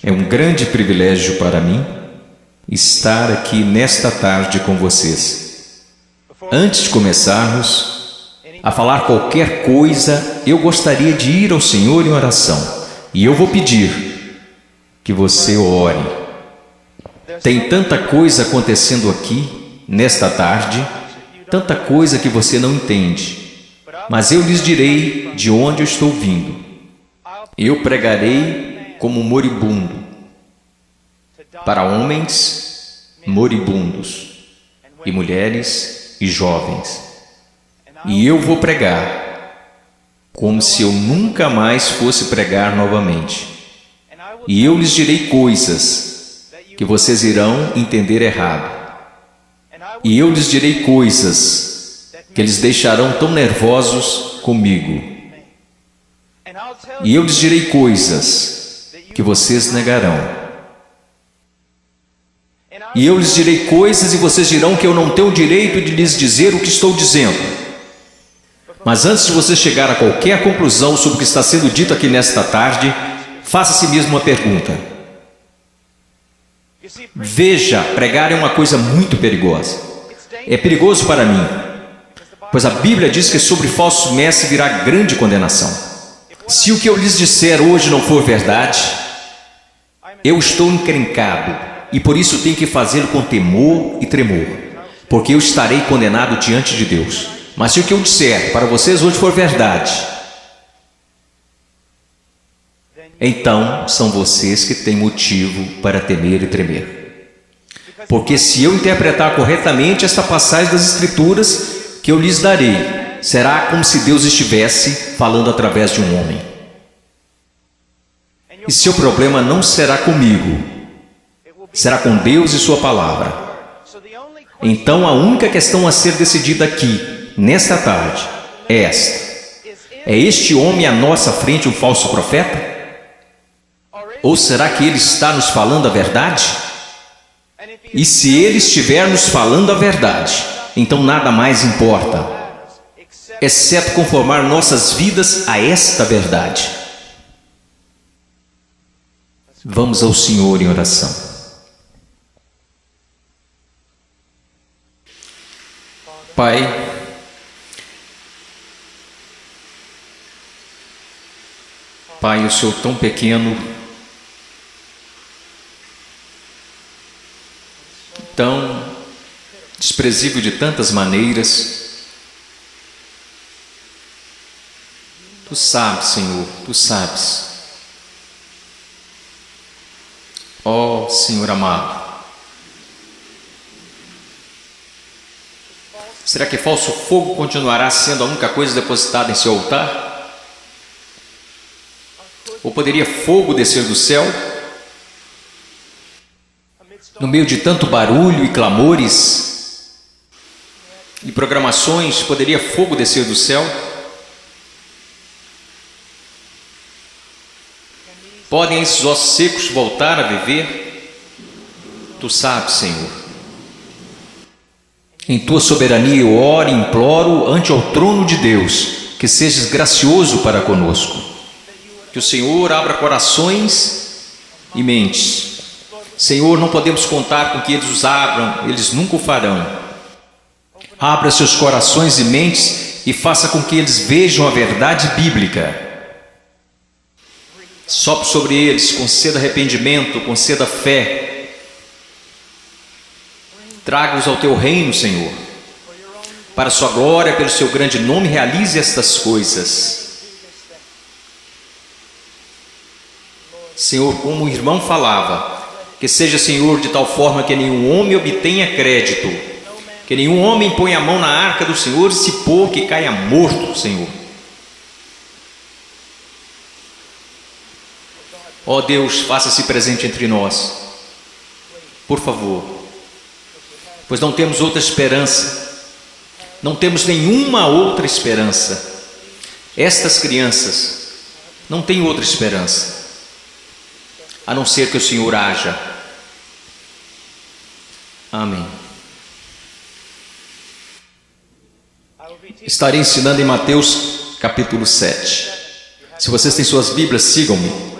É um grande privilégio para mim estar aqui nesta tarde com vocês. Antes de começarmos a falar qualquer coisa, eu gostaria de ir ao Senhor em oração. E eu vou pedir que você ore. Tem tanta coisa acontecendo aqui, nesta tarde, tanta coisa que você não entende. Mas eu lhes direi de onde eu estou vindo. Eu pregarei como moribundo, para homens moribundos, e mulheres e jovens. E eu vou pregar como se eu nunca mais fosse pregar novamente. E eu lhes direi coisas que vocês irão entender errado. E eu lhes direi coisas que eles deixarão tão nervosos comigo. E eu lhes direi coisas que vocês negarão. E eu lhes direi coisas e vocês dirão que eu não tenho o direito de lhes dizer o que estou dizendo. Mas antes de você chegar a qualquer conclusão sobre o que está sendo dito aqui nesta tarde, faça a si mesmo uma pergunta. Veja, pregar é uma coisa muito perigosa. É perigoso para mim, pois a Bíblia diz que sobre falsos mestres virá grande condenação. Se o que eu lhes disser hoje não for verdade, eu estou encrencado. E por isso tenho que fazê-lo com temor e tremor, porque eu estarei condenado diante de Deus. Mas se o que eu disser para vocês hoje for verdade, então são vocês que têm motivo para temer e tremer. Porque se eu interpretar corretamente esta passagem das Escrituras que eu lhes darei, será como se Deus estivesse falando através de um homem. E seu problema não será comigo, será com Deus e sua palavra. Então a única questão a ser decidida aqui, nesta tarde, é esta: é este homem à nossa frente um falso profeta? Ou será que ele está nos falando a verdade? E se ele estiver nos falando a verdade, então nada mais importa, exceto conformar nossas vidas a esta verdade. Vamos ao Senhor em oração. Pai, Pai, eu sou tão pequeno, tão desprezível de tantas maneiras. Tu sabes, Senhor, Tu sabes. Ó Senhor amado, será que falso fogo continuará sendo a única coisa depositada em seu altar? Ou poderia fogo descer do céu? No meio de tanto barulho e clamores e programações, poderia fogo descer do céu? Podem esses ossos secos voltar a viver? Tu sabes, Senhor. Em Tua soberania eu oro e imploro ante ao trono de Deus, que sejas gracioso para conosco. Que o Senhor abra corações e mentes. Senhor, não podemos contar com que eles os abram, eles nunca o farão. Abra seus corações e mentes e faça com que eles vejam a verdade bíblica. Sopre sobre eles, conceda arrependimento, conceda fé. Traga-os ao Teu reino, Senhor. Para a Sua glória, pelo Seu grande nome, realize estas coisas. Senhor, como o irmão falava, que seja, Senhor, de tal forma que nenhum homem obtenha crédito, que nenhum homem ponha a mão na arca do Senhor e se pôr que caia morto, Senhor. Ó Deus, faça-se presente entre nós, por favor, pois não temos outra esperança, não temos nenhuma outra esperança. Estas crianças não têm outra esperança, a não ser que o Senhor haja. Amém. Estarei ensinando em Mateus capítulo 7. Se vocês têm suas Bíblias, sigam-me.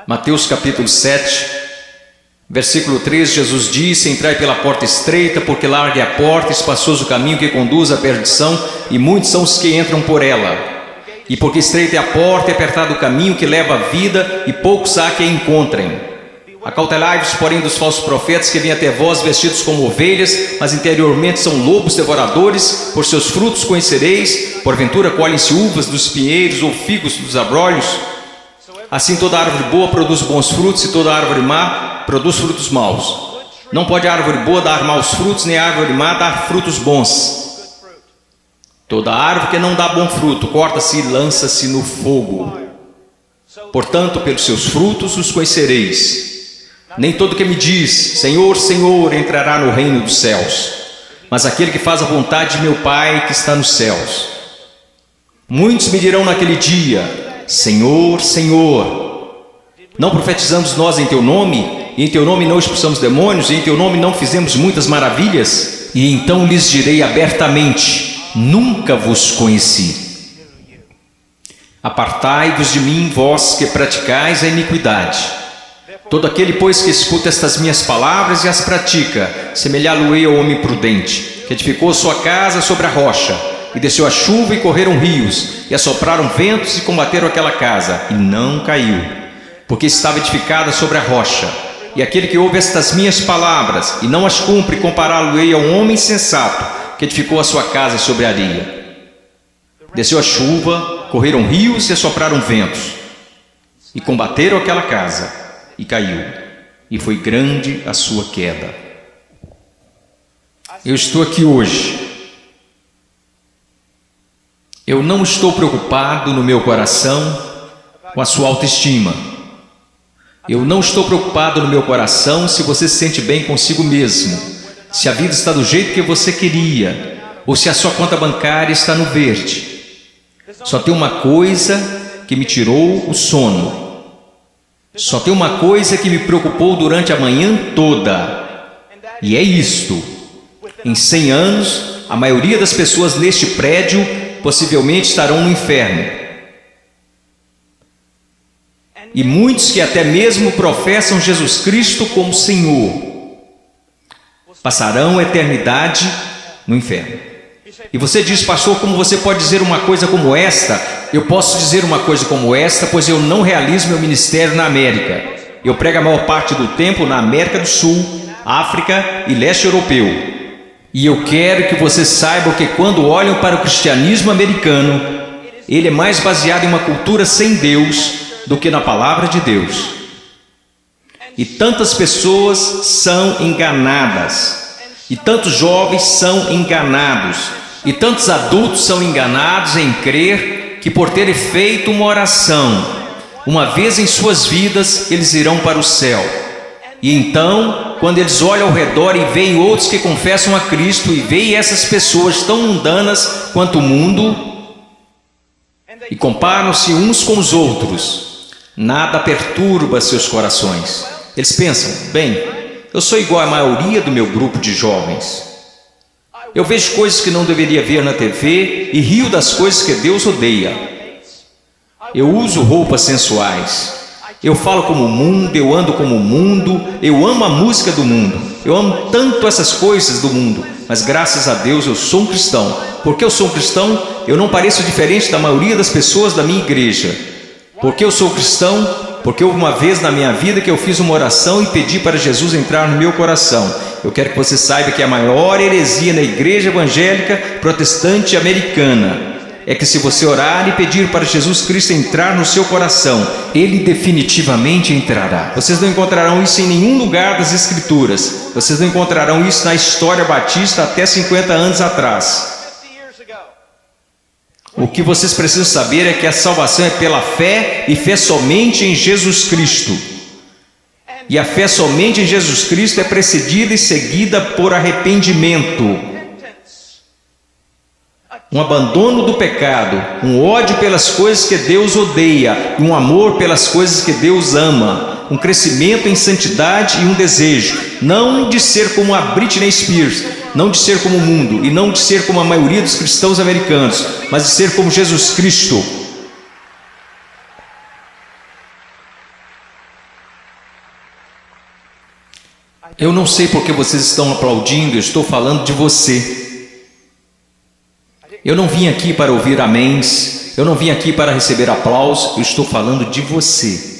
Mateus capítulo 7, versículo 3, Jesus disse: entrai pela porta estreita, porque larga é a porta, espaçoso o caminho que conduz à perdição, e muitos são os que entram por ela. E porque estreita é a porta e apertado o caminho que leva à vida, e poucos há que a encontrem. Acautelai-vos, porém, dos falsos profetas que vêm até vós vestidos como ovelhas, mas interiormente são lobos devoradores. Por seus frutos conhecereis. Porventura colhem-se uvas dos pinheiros ou figos dos abrolhos? Assim toda árvore boa produz bons frutos, e toda árvore má produz frutos maus. Não pode a árvore boa dar maus frutos, nem a árvore má dar frutos bons. Toda árvore que não dá bom fruto corta-se e lança-se no fogo. Portanto, pelos seus frutos os conhecereis. Nem todo que me diz, Senhor, Senhor, entrará no reino dos céus, mas aquele que faz a vontade de meu Pai que está nos céus. Muitos me dirão naquele dia: Senhor, Senhor, não profetizamos nós em teu nome, e em teu nome não expulsamos demônios, e em teu nome não fizemos muitas maravilhas? E então lhes direi abertamente: nunca vos conheci. Apartai-vos de mim, vós que praticais a iniquidade. Todo aquele, pois, que escuta estas minhas palavras e as pratica, semelhá-lo-ei ao homem prudente, que edificou sua casa sobre a rocha, e desceu a chuva e correram rios, e assopraram ventos e combateram aquela casa, e não caiu, porque estava edificada sobre a rocha. E aquele que ouve estas minhas palavras e não as cumpre, compará-lo-ei a um homem sensato, que edificou a sua casa sobre a areia. Desceu a chuva, correram rios e assopraram ventos, e combateram aquela casa, e caiu, e foi grande a sua queda. Eu estou aqui hoje. Eu não estou preocupado no meu coração com a sua autoestima. Eu não estou preocupado no meu coração se você se sente bem consigo mesmo, se a vida está do jeito que você queria, ou se a sua conta bancária está no verde. Só tem uma coisa que me tirou o sono. Só tem uma coisa que me preocupou durante a manhã toda, e é isto: em 100 anos, a maioria das pessoas neste prédio possivelmente estarão no inferno. E muitos que até mesmo professam Jesus Cristo como Senhor passarão a eternidade no inferno. E você diz: pastor, como você pode dizer uma coisa como esta? Eu posso dizer uma coisa como esta, pois eu não realizo meu ministério na América. Eu prego a maior parte do tempo na América do Sul, África e leste europeu. E eu quero que você saiba que quando olham para o cristianismo americano, ele é mais baseado em uma cultura sem Deus do que na palavra de Deus. E tantas pessoas são enganadas, e tantos jovens são enganados, e tantos adultos são enganados em crer que por terem feito uma oração uma vez em suas vidas, eles irão para o céu. E então, quando eles olham ao redor e veem outros que confessam a Cristo, e veem essas pessoas tão mundanas quanto o mundo, e comparam-se uns com os outros, nada perturba seus corações. Eles pensam: bem, eu sou igual à maioria do meu grupo de jovens. Eu vejo coisas que não deveria ver na TV e rio das coisas que Deus odeia. Eu uso roupas sensuais. Eu falo como o mundo, eu ando como o mundo, eu amo a música do mundo. Eu amo tanto essas coisas do mundo, mas graças a Deus eu sou um cristão. Porque eu sou um cristão, eu não pareço diferente da maioria das pessoas da minha igreja. Porque eu sou cristão, porque houve uma vez na minha vida que eu fiz uma oração e pedi para Jesus entrar no meu coração. Eu quero que você saiba que a maior heresia na igreja evangélica protestante americana é que se você orar e pedir para Jesus Cristo entrar no seu coração, Ele definitivamente entrará. Vocês não encontrarão isso em nenhum lugar das Escrituras. Vocês não encontrarão isso na história batista até 50 anos atrás. O que vocês precisam saber é que a salvação é pela fé, e fé somente em Jesus Cristo. E a fé somente em Jesus Cristo é precedida e seguida por arrependimento. Um abandono do pecado, um ódio pelas coisas que Deus odeia, e um amor pelas coisas que Deus ama, um crescimento em santidade e um desejo, não de ser como a Britney Spears, não de ser como o mundo, e não de ser como a maioria dos cristãos americanos, mas de ser como Jesus Cristo. Eu não sei porque vocês estão aplaudindo, eu estou falando de você. Eu não vim aqui para ouvir améns, eu não vim aqui para receber aplausos, eu estou falando de você.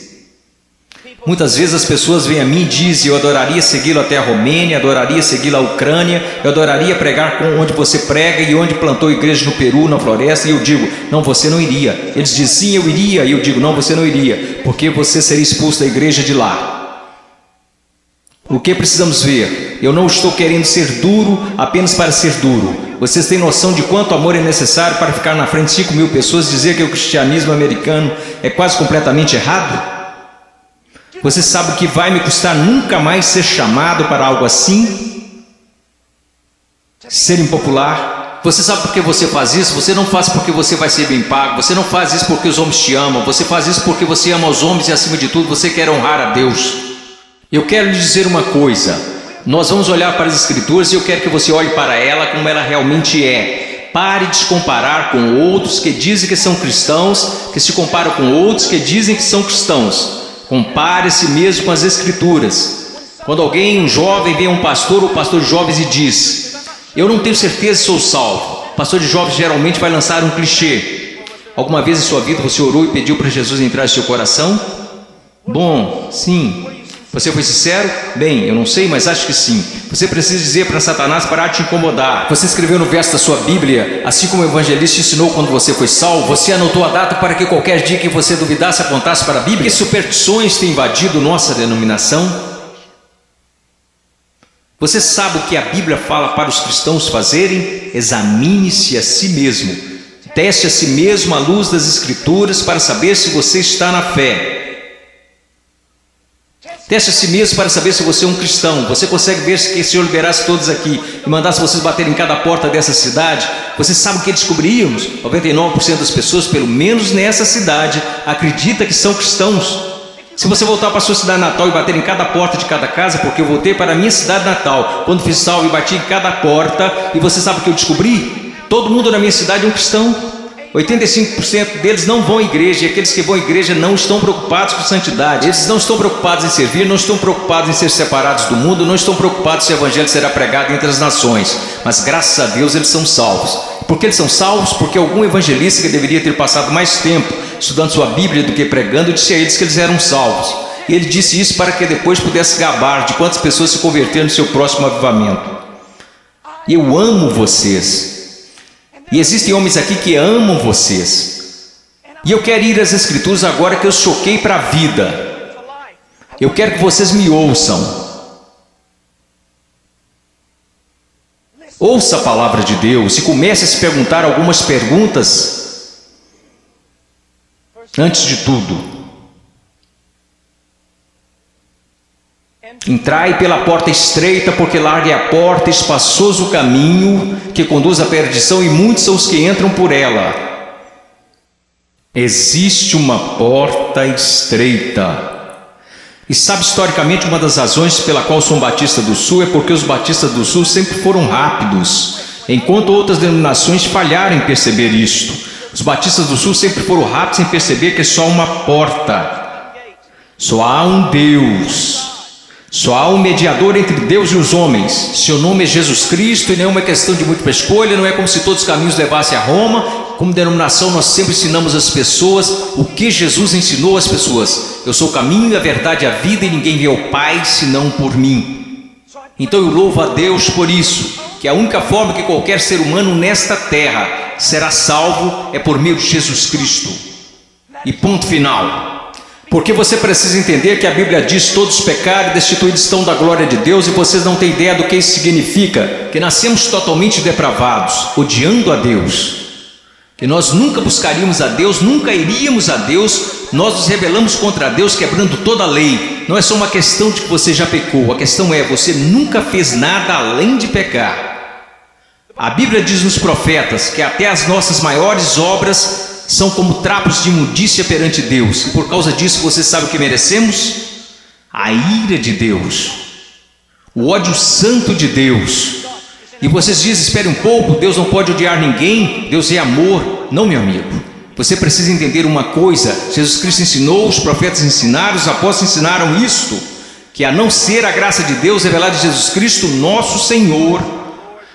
Muitas vezes as pessoas vêm a mim e dizem: eu adoraria segui-lo até a Romênia, adoraria segui-lo à Ucrânia, eu adoraria pregar onde você prega e onde plantou igreja no Peru, na floresta. E eu digo: não, você não iria. Eles dizem: sim, eu iria. E eu digo: não, você não iria, porque você seria expulso da igreja de lá. O que precisamos ver? Eu não estou querendo ser duro apenas para ser duro. Vocês têm noção de quanto amor é necessário para ficar na frente de 5.000 pessoas e dizer que o cristianismo americano é quase completamente errado? Você sabe o que vai me custar nunca mais ser chamado para algo assim? Ser impopular? Você sabe por que você faz isso? Você não faz porque você vai ser bem pago. Você não faz isso porque os homens te amam. Você faz isso porque você ama os homens e, acima de tudo, você quer honrar a Deus. Eu quero lhe dizer uma coisa. Nós vamos olhar para as Escrituras e eu quero que você olhe para ela como ela realmente é. Pare de se comparar com outros que dizem que são cristãos, que se comparam com outros que dizem que são cristãos. Compare a si mesmo com as Escrituras. Quando alguém, um jovem, vem a um pastor ou pastor de jovens e diz: eu não tenho certeza se sou salvo. O pastor de jovens geralmente vai lançar um clichê. Alguma vez em sua vida você orou e pediu para Jesus entrar em seu coração? Bom, sim. Você foi sincero? Bem, eu não sei, mas acho que sim. Você precisa dizer para Satanás parar de te incomodar. Você escreveu no verso da sua Bíblia, assim como o evangelista ensinou quando você foi salvo. Você anotou a data para que qualquer dia que você duvidasse apontasse para a Bíblia. Que superstições têm invadido nossa denominação? Você sabe o que a Bíblia fala para os cristãos fazerem? Examine-se a si mesmo. Teste a si mesmo à luz das Escrituras para saber se você está na fé. Teste a si mesmo para saber se você é um cristão. Você consegue ver que se eu liberasse todos aqui e mandasse vocês baterem em cada porta dessa cidade, você sabe o que descobriríamos? 99% das pessoas, pelo menos nessa cidade, acredita que são cristãos. Se você voltar para a sua cidade natal e bater em cada porta de cada casa, porque eu voltei para a minha cidade natal, quando fiz salvo e bati em cada porta, e você sabe o que eu descobri? Todo mundo na minha cidade é um cristão. 85% deles não vão à igreja, e aqueles que vão à igreja não estão preocupados com santidade. Eles não estão preocupados em servir, não estão preocupados em ser separados do mundo, não estão preocupados se o evangelho será pregado entre as nações. Mas graças a Deus eles são salvos. Por que eles são salvos? Porque algum evangelista que deveria ter passado mais tempo estudando sua Bíblia do que pregando disse a eles que eles eram salvos. E ele disse isso para que depois pudesse gabar de quantas pessoas se converteram no seu próximo avivamento. E eu amo vocês. E existem homens aqui que amam vocês. E eu quero ir às Escrituras agora que eu choquei para a vida. Eu quero que vocês me ouçam. Ouça a palavra de Deus e comece a se perguntar algumas perguntas. Antes de tudo, entrai pela porta estreita, porque larga é a porta, espaçoso o caminho que conduz à perdição, e muitos são os que entram por ela. Existe uma porta estreita. E sabe, historicamente, uma das razões pela qual sou um Batista do Sul é porque os Batistas do Sul sempre foram rápidos, enquanto outras denominações falharam em perceber isto. Os Batistas do Sul sempre foram rápidos em perceber que é só uma porta. Só há um Deus. Só há um mediador entre Deus e os homens. Seu nome é Jesus Cristo, e não é uma questão de múltipla escolha. Não é como se todos os caminhos levassem a Roma. Como denominação, nós sempre ensinamos às pessoas o que Jesus ensinou às pessoas. Eu sou o caminho, a verdade e a vida, e ninguém vê ao Pai senão por mim. Então eu louvo a Deus por isso, que a única forma que qualquer ser humano nesta terra será salvo é por meio de Jesus Cristo. E ponto final. Porque você precisa entender que a Bíblia diz: todos pecaram e destituídos estão da glória de Deus, e vocês não têm ideia do que isso significa. Que nascemos totalmente depravados, odiando a Deus. Que nós nunca buscaríamos a Deus, nunca iríamos a Deus. Nós nos rebelamos contra Deus, quebrando toda a lei. Não é só uma questão de que você já pecou. A questão é: você nunca fez nada além de pecar. A Bíblia diz nos profetas que até as nossas maiores obras são como trapos de imundícia perante Deus. E por causa disso, você sabe o que merecemos? A ira de Deus, o ódio santo de Deus. E vocês dizem: espere um pouco, Deus não pode odiar ninguém, Deus é amor. Não, meu amigo, você precisa entender uma coisa: Jesus Cristo ensinou, os profetas ensinaram, os apóstolos ensinaram isto. que a não ser a graça de Deus revelada em Jesus Cristo, nosso Senhor,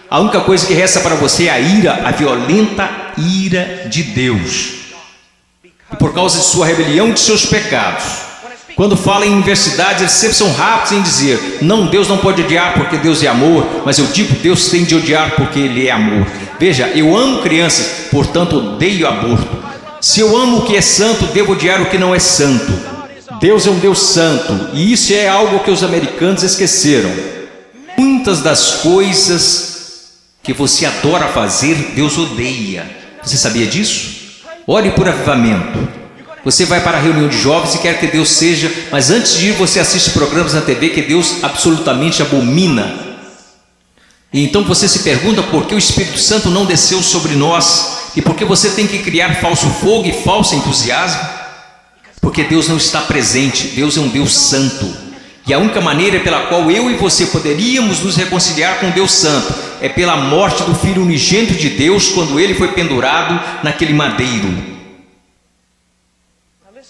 a única coisa que resta para você é a ira, a violenta ira de Deus. E por causa de sua rebelião e de seus pecados. Quando falam em universidades, eles sempre são rápidos em dizer: não, Deus não pode odiar porque Deus é amor, mas eu digo, Deus tem de odiar porque Ele é amor. Veja, eu amo crianças, portanto odeio aborto. Se eu amo o que é santo, devo odiar o que não é santo. Deus é um Deus santo, e isso é algo que os americanos esqueceram. Muitas das coisas que você adora fazer, Deus odeia. Você sabia disso? Ore por avivamento. Você vai para a reunião de jovens e quer que Deus seja, mas antes de ir você assiste programas na TV que Deus absolutamente abomina. E então você se pergunta por que o Espírito Santo não desceu sobre nós e por que você tem que criar falso fogo e falso entusiasmo. Porque Deus não está presente. Deus é um Deus santo, e a única maneira pela qual eu e você poderíamos nos reconciliar com Deus santo é pela morte do Filho unigênito de Deus, quando ele foi pendurado naquele madeiro.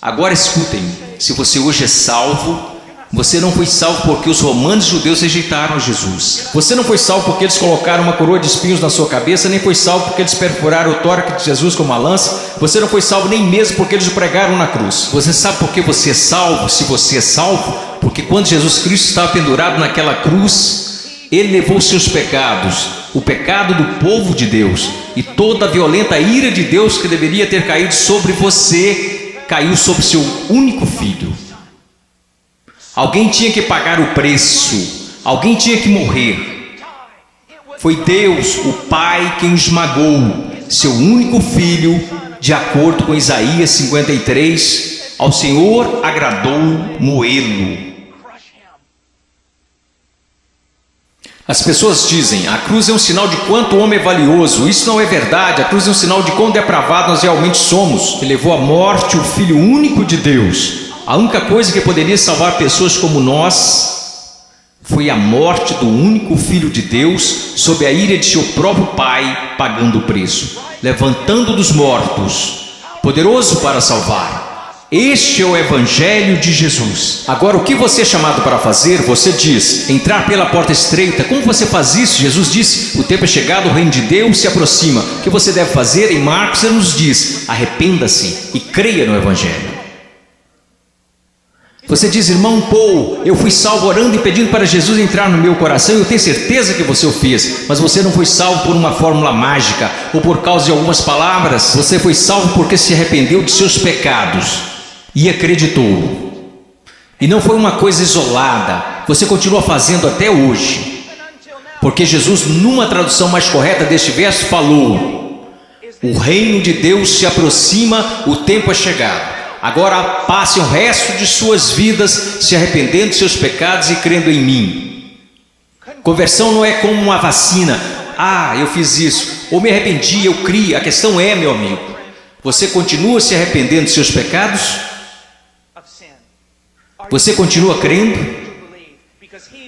Agora escutem, se você hoje é salvo, você não foi salvo porque os romanos e judeus rejeitaram Jesus. Você não foi salvo porque eles colocaram uma coroa de espinhos na sua cabeça, nem foi salvo porque eles perfuraram o tórax de Jesus com uma lança. Você não foi salvo nem mesmo porque eles o pregaram na cruz. Você sabe por que você é salvo? Se você é salvo, porque quando Jesus Cristo estava pendurado naquela cruz, Ele levou os seus pecados, o pecado do povo de Deus, e toda a violenta ira de Deus que deveria ter caído sobre você, caiu sobre seu único filho. Alguém tinha que pagar o preço, alguém tinha que morrer. Foi Deus, o Pai, quem esmagou seu único filho, de acordo com Isaías 53, ao Senhor agradou moê-lo. As pessoas dizem: a cruz é um sinal de quanto o homem é valioso. Isso não é verdade. A cruz é um sinal de quão depravado nós realmente somos. Que levou à morte o Filho único de Deus. A única coisa que poderia salvar pessoas como nós foi a morte do único Filho de Deus, sob a ira de seu próprio Pai, pagando o preço, levantando dos mortos, poderoso para salvar. Este é o Evangelho de Jesus. Agora, o que você é chamado para fazer? Você diz: entrar pela porta estreita. Como você faz isso? Jesus disse: o tempo é chegado, o reino de Deus se aproxima. O que você deve fazer? Em Marcos ele nos diz: arrependa-se e creia no Evangelho. Você diz: irmão Paul, eu fui salvo orando e pedindo para Jesus entrar no meu coração, e eu tenho certeza que você o fez, mas você não foi salvo por uma fórmula mágica ou por causa de algumas palavras. Você foi salvo porque se arrependeu de seus pecados e acreditou. E não foi uma coisa isolada, você continua fazendo até hoje, porque Jesus, numa tradução mais correta deste verso, falou: o reino de Deus se aproxima, o tempo é chegado. Agora passem o resto de suas vidas se arrependendo de seus pecados e crendo em mim. Conversão não é como uma vacina. Ah, eu fiz isso, ou me arrependi, eu criei. A questão é, meu amigo, você continua se arrependendo de seus pecados? Você continua crendo?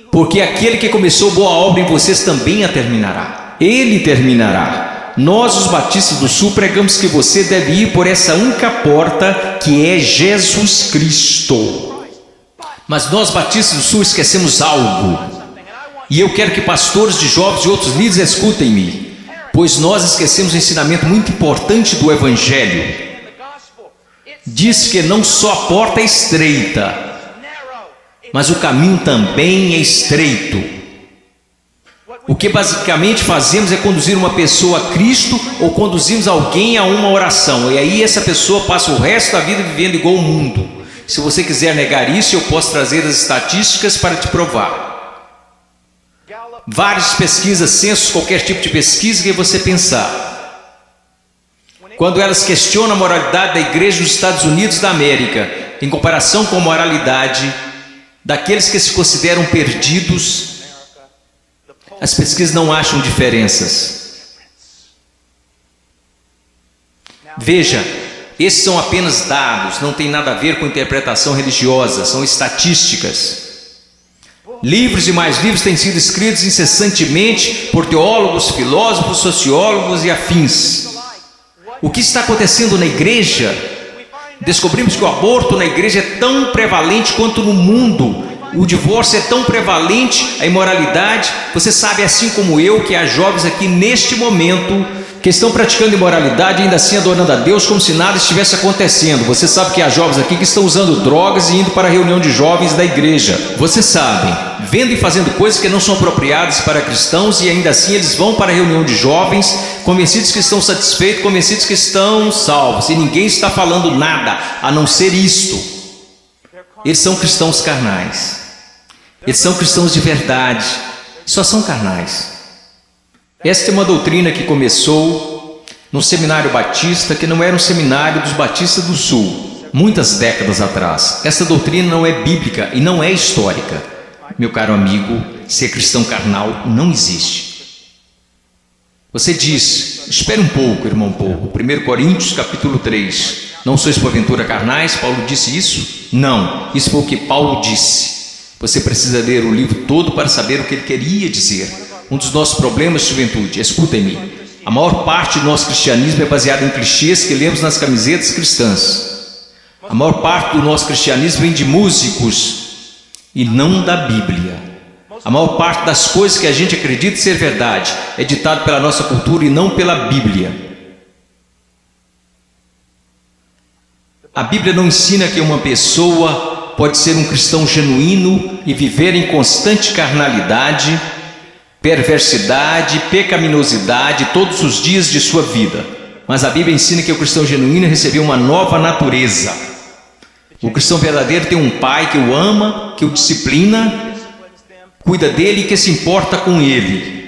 Porque aquele que começou boa obra em vocês também a terminará. Ele terminará. Nós, os batistas do Sul, pregamos que você deve ir por essa única porta, que é Jesus Cristo. Mas nós, batistas do Sul, esquecemos algo. E eu quero que pastores de jovens e outros líderes escutem-me, pois nós esquecemos um ensinamento muito importante do Evangelho. Diz que não só a porta é estreita, mas o caminho também é estreito. O que basicamente fazemos é conduzir uma pessoa a Cristo ou conduzimos alguém a uma oração. E aí essa pessoa passa o resto da vida vivendo igual o mundo. Se você quiser negar isso, eu posso trazer as estatísticas para te provar. Várias pesquisas, censos, qualquer tipo de pesquisa que você pensar. Quando elas questionam a moralidade da igreja dos Estados Unidos da América, em comparação com a moralidade daqueles que se consideram perdidos, as pesquisas não acham diferenças. Veja, esses são apenas dados, não tem nada a ver com interpretação religiosa, são estatísticas. Livros e mais livros têm sido escritos incessantemente por teólogos, filósofos, sociólogos e afins. O que está acontecendo na igreja? Descobrimos que o aborto na igreja é tão prevalente quanto no mundo. O divórcio é tão prevalente, a imoralidade. Você sabe, assim como eu, que há jovens aqui neste momento que estão praticando imoralidade e ainda assim adorando a Deus como se nada estivesse acontecendo. Você sabe que há jovens aqui que estão usando drogas e indo para a reunião de jovens da igreja. Você sabe, vendo e fazendo coisas que não são apropriadas para cristãos e ainda assim eles vão para a reunião de jovens, convencidos que estão satisfeitos, convencidos que estão salvos. E ninguém está falando nada a não ser isto. Eles são cristãos carnais. Eles são cristãos de verdade. Só são carnais. Esta é uma doutrina que começou no Seminário Batista, que não era um seminário dos Batistas do Sul, muitas décadas atrás. Essa doutrina não é bíblica e não é histórica. Meu caro amigo, ser cristão carnal não existe. Você diz, espere um pouco, irmão, um pouco. 1 Coríntios capítulo 3. Não sois porventura carnais? Paulo disse isso? Não, isso foi o que Paulo disse. Você precisa ler o livro todo para saber o que ele queria dizer. Um dos nossos problemas, juventude, escutem-me, a maior parte do nosso cristianismo é baseado em clichês que lemos nas camisetas cristãs. A maior parte do nosso cristianismo vem de músicos e não da Bíblia. A maior parte das coisas que a gente acredita ser verdade é ditado pela nossa cultura e não pela Bíblia. A Bíblia não ensina que uma pessoa pode ser um cristão genuíno e viver em constante carnalidade, perversidade, pecaminosidade todos os dias de sua vida. Mas a Bíblia ensina que o cristão genuíno recebeu uma nova natureza. O cristão verdadeiro tem um pai que o ama, que o disciplina, cuida dele e que se importa com ele.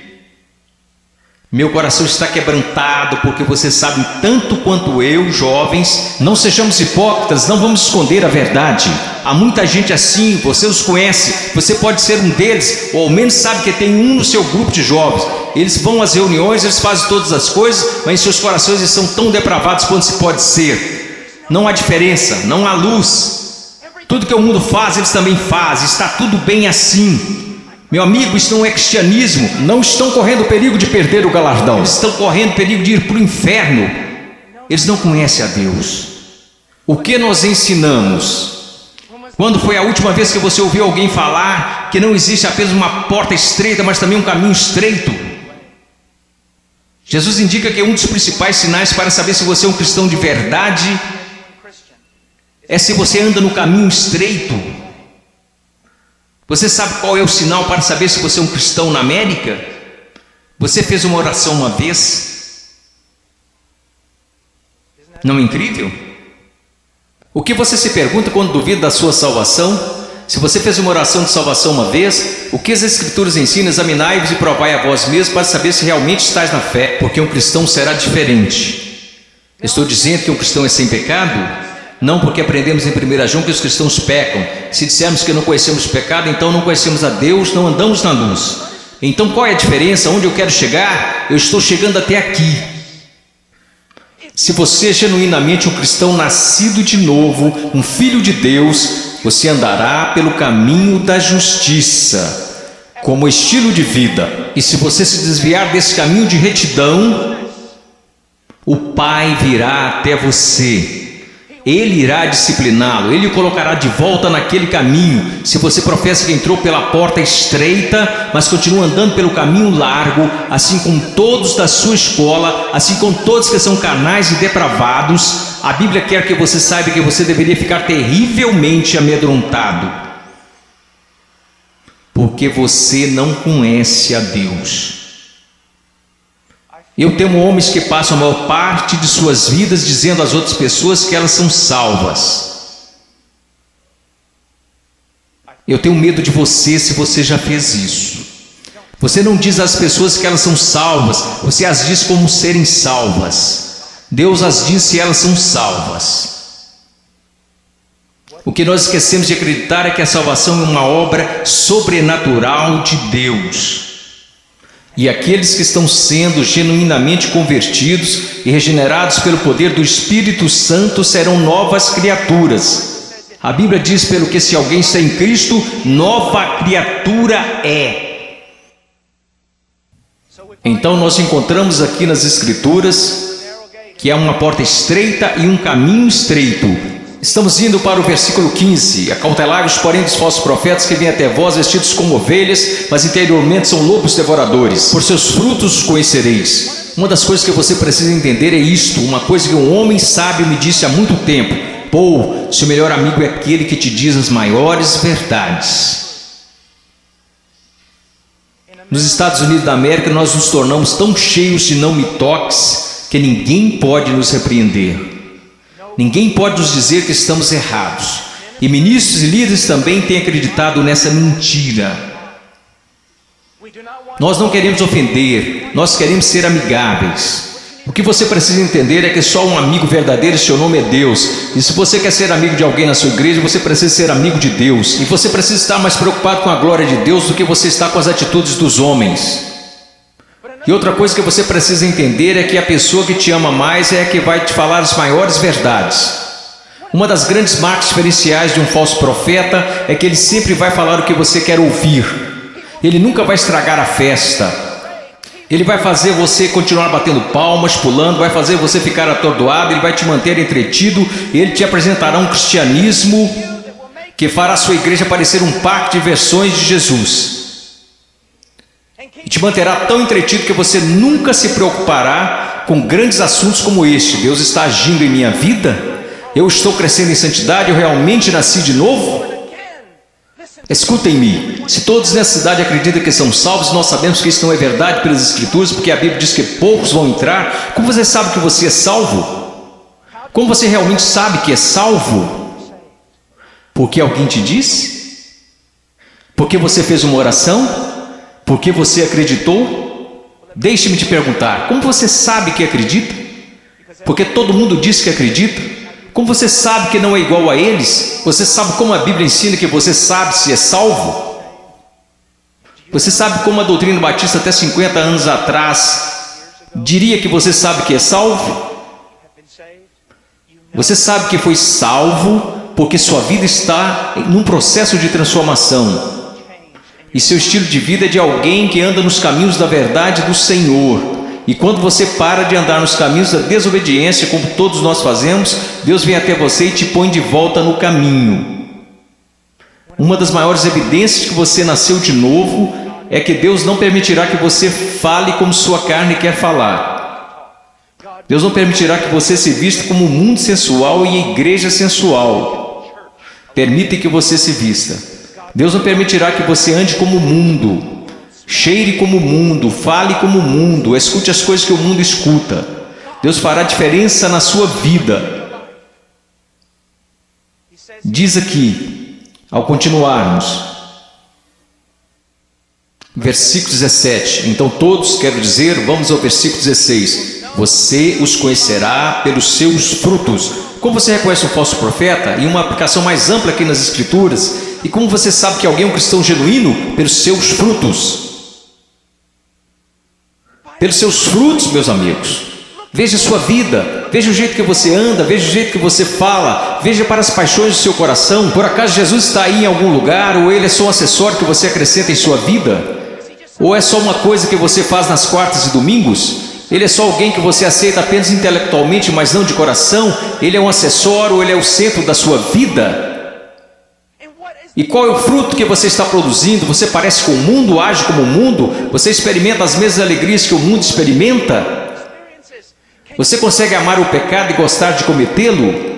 Meu coração está quebrantado porque você sabe tanto quanto eu, jovens. Não sejamos hipócritas, não vamos esconder a verdade. Há muita gente assim, você os conhece, você pode ser um deles, ou ao menos sabe que tem um no seu grupo de jovens. Eles vão às reuniões, eles fazem todas as coisas, mas em seus corações eles são tão depravados quanto se pode ser. Não há diferença, não há luz. Tudo que o mundo faz, eles também fazem, está tudo bem assim. Meu amigo, isso não é cristianismo. Não estão correndo perigo de perder o galardão. Eles estão correndo perigo de ir para o inferno. Eles não conhecem a Deus. O que nós ensinamos? Quando foi a última vez que você ouviu alguém falar que não existe apenas uma porta estreita, mas também um caminho estreito? Jesus indica que um dos principais sinais para saber se você é um cristão de verdade é se você anda no caminho estreito. Você sabe qual é o sinal para saber se você é um cristão na América? Você fez uma oração uma vez? Não é incrível? O que você se pergunta quando duvida da sua salvação? Se você fez uma oração de salvação uma vez, o que as Escrituras ensinam? Examinai-vos e provai a vós mesmos para saber se realmente estáis na fé, porque um cristão será diferente. Estou dizendo que um cristão é sem pecado? Não, porque aprendemos em 1 João que os cristãos pecam. Se dissermos que não conhecemos o pecado, então não conhecemos a Deus, não andamos na luz. Então qual é a diferença? Onde eu quero chegar? Eu estou chegando até aqui. Se você é genuinamente um cristão nascido de novo, um filho de Deus, você andará pelo caminho da justiça, como estilo de vida. E se você se desviar desse caminho de retidão, o Pai virá até você. Ele irá discipliná-lo, ele o colocará de volta naquele caminho. Se você professa que entrou pela porta estreita, mas continua andando pelo caminho largo, assim como todos da sua escola, assim como todos que são carnais e depravados, a Bíblia quer que você saiba que você deveria ficar terrivelmente amedrontado, porque você não conhece a Deus. Eu temo homens que passam a maior parte de suas vidas dizendo às outras pessoas que elas são salvas. Eu tenho medo de você se você já fez isso. Você não diz às pessoas que elas são salvas, você as diz como serem salvas. Deus as diz se elas são salvas. O que nós esquecemos de acreditar é que a salvação é uma obra sobrenatural de Deus. E aqueles que estão sendo genuinamente convertidos e regenerados pelo poder do Espírito Santo serão novas criaturas. A Bíblia diz, pelo que se alguém está em Cristo, nova criatura é. Então nós encontramos aqui nas Escrituras que há uma porta estreita e um caminho estreito. Estamos indo para o versículo 15. Acautelai-vos, porém, dos falsos profetas que vêm até vós vestidos como ovelhas, mas interiormente são lobos devoradores. Por seus frutos os conhecereis. Uma das coisas que você precisa entender é isto, uma coisa que um homem sábio me disse há muito tempo: Paul, seu melhor amigo é aquele que te diz as maiores verdades. Nos Estados Unidos da América, nós nos tornamos tão cheios de não me toques que ninguém pode nos repreender. Ninguém pode nos dizer que estamos errados. E ministros e líderes também têm acreditado nessa mentira. Nós não queremos ofender, nós queremos ser amigáveis. O que você precisa entender é que só um amigo verdadeiro, seu nome é Deus. E se você quer ser amigo de alguém na sua igreja, você precisa ser amigo de Deus. E você precisa estar mais preocupado com a glória de Deus do que você está com as atitudes dos homens. E outra coisa que você precisa entender é que a pessoa que te ama mais é a que vai te falar as maiores verdades. Uma das grandes marcas diferenciais de um falso profeta é que ele sempre vai falar o que você quer ouvir. Ele nunca vai estragar a festa. Ele vai fazer você continuar batendo palmas, pulando, vai fazer você ficar atordoado, ele vai te manter entretido, ele te apresentará um cristianismo que fará a sua igreja parecer um parque de versões de Jesus. E te manterá tão entretido que você nunca se preocupará com grandes assuntos como este. Deus está agindo em minha vida? Eu estou crescendo em santidade? Eu realmente nasci de novo? Escutem-me, se todos nessa cidade acreditam que são salvos, nós sabemos que isso não é verdade pelas Escrituras, porque a Bíblia diz que poucos vão entrar. Como você sabe que você é salvo? Como você realmente sabe que é salvo? Porque alguém te disse? Porque você fez uma oração? Porque você acreditou? Deixe-me te perguntar, como você sabe que acredita? Porque todo mundo diz que acredita. Como você sabe que não é igual a eles? Você sabe como a Bíblia ensina que você sabe se é salvo? Você sabe como a doutrina batista até 50 anos atrás diria que você sabe que é salvo? Você sabe que foi salvo porque sua vida está num processo de transformação. E seu estilo de vida é de alguém que anda nos caminhos da verdade do Senhor. E quando você para de andar nos caminhos da desobediência, como todos nós fazemos, Deus vem até você e te põe de volta no caminho. Uma das maiores evidências que você nasceu de novo é que Deus não permitirá que você fale como sua carne quer falar. Deus não permitirá que você se vista como um mundo sensual e igreja sensual. Permita que você se vista. Deus não permitirá que você ande como o mundo. Cheire como o mundo, fale como o mundo, escute as coisas que o mundo escuta. Deus fará diferença na sua vida. Diz aqui, ao continuarmos, versículo 17. Então todos, quero dizer, vamos ao versículo 16. Você os conhecerá pelos seus frutos. Como você reconhece um falso profeta? E uma aplicação mais ampla aqui nas Escrituras. E como você sabe que alguém é um cristão genuíno? Pelos seus frutos. Pelos seus frutos, meus amigos. Veja a sua vida, veja o jeito que você anda, veja o jeito que você fala, veja para as paixões do seu coração. Por acaso Jesus está aí em algum lugar, ou ele é só um acessório que você acrescenta em sua vida? Ou é só uma coisa que você faz nas quartas e domingos? Ele é só alguém que você aceita apenas intelectualmente, mas não de coração? Ele é um acessório, ou ele é o centro da sua vida? E qual é o fruto que você está produzindo? Você parece com o mundo, age como o mundo? Você experimenta as mesmas alegrias que o mundo experimenta? Você consegue amar o pecado e gostar de cometê-lo?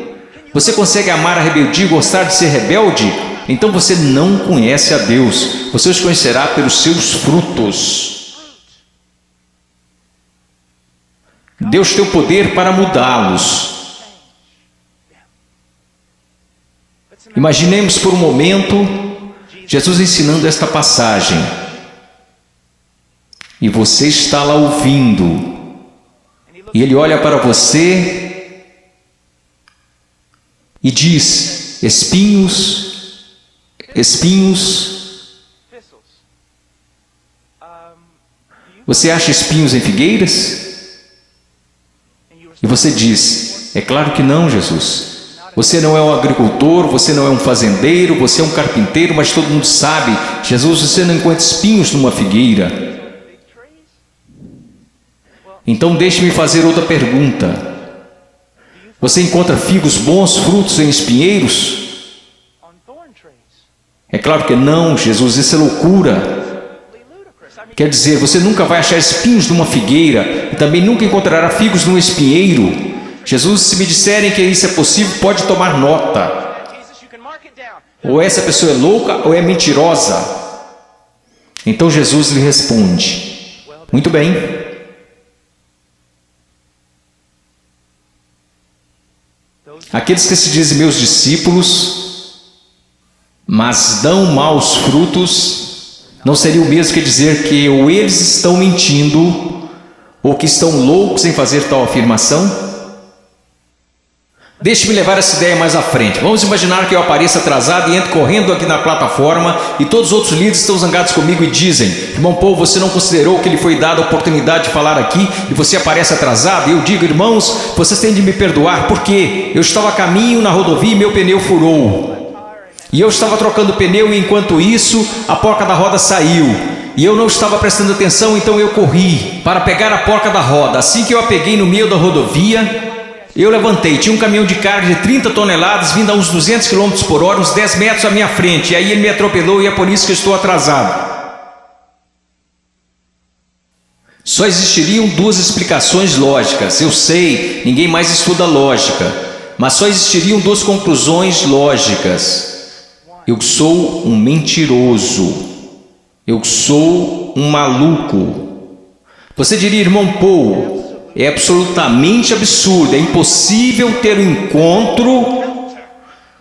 Você consegue amar a rebeldia e gostar de ser rebelde? Então você não conhece a Deus. Você os conhecerá pelos seus frutos. Deus tem o poder para mudá-los. Imaginemos por um momento Jesus ensinando esta passagem. E você está lá ouvindo. E ele olha para você e diz: espinhos, espinhos. Você acha espinhos em figueiras? E você diz: é claro que não, Jesus. Você não é um agricultor, você não é um fazendeiro, você é um carpinteiro, mas todo mundo sabe, Jesus, você não encontra espinhos numa figueira. Então deixe-me fazer outra pergunta. Você encontra figos bons, frutos em espinheiros? É claro que não, Jesus, isso é loucura. Quer dizer, você nunca vai achar espinhos numa figueira e também nunca encontrará figos num espinheiro. Jesus, se me disserem que isso é possível, pode tomar nota. Ou essa pessoa é louca ou é mentirosa. Então Jesus lhe responde: muito bem. Aqueles que se dizem meus discípulos, mas dão maus frutos, não seria o mesmo que dizer que ou eles estão mentindo, ou que estão loucos em fazer tal afirmação? Deixe-me levar essa ideia mais à frente. Vamos imaginar que eu apareça atrasado e entro correndo aqui na plataforma e todos os outros líderes estão zangados comigo e dizem: irmão Paul, você não considerou que lhe foi dada a oportunidade de falar aqui e você aparece atrasado? E eu digo: irmãos, vocês têm de me perdoar porque eu estava a caminho na rodovia e meu pneu furou. E eu estava trocando o pneu e enquanto isso a porca da roda saiu. E eu não estava prestando atenção, então eu corri para pegar a porca da roda. Assim que eu a peguei no meio da rodovia, eu levantei, tinha um caminhão de carga de 30 toneladas vindo a uns 200 km por hora, uns 10 metros à minha frente. E aí ele me atropelou e é por isso que eu estou atrasado. Só existiriam duas explicações lógicas. Eu sei, ninguém mais estuda lógica. Mas só existiriam duas conclusões lógicas. Eu sou um mentiroso. Eu sou um maluco. Você diria: irmão Paul, é absolutamente absurdo, é impossível ter um encontro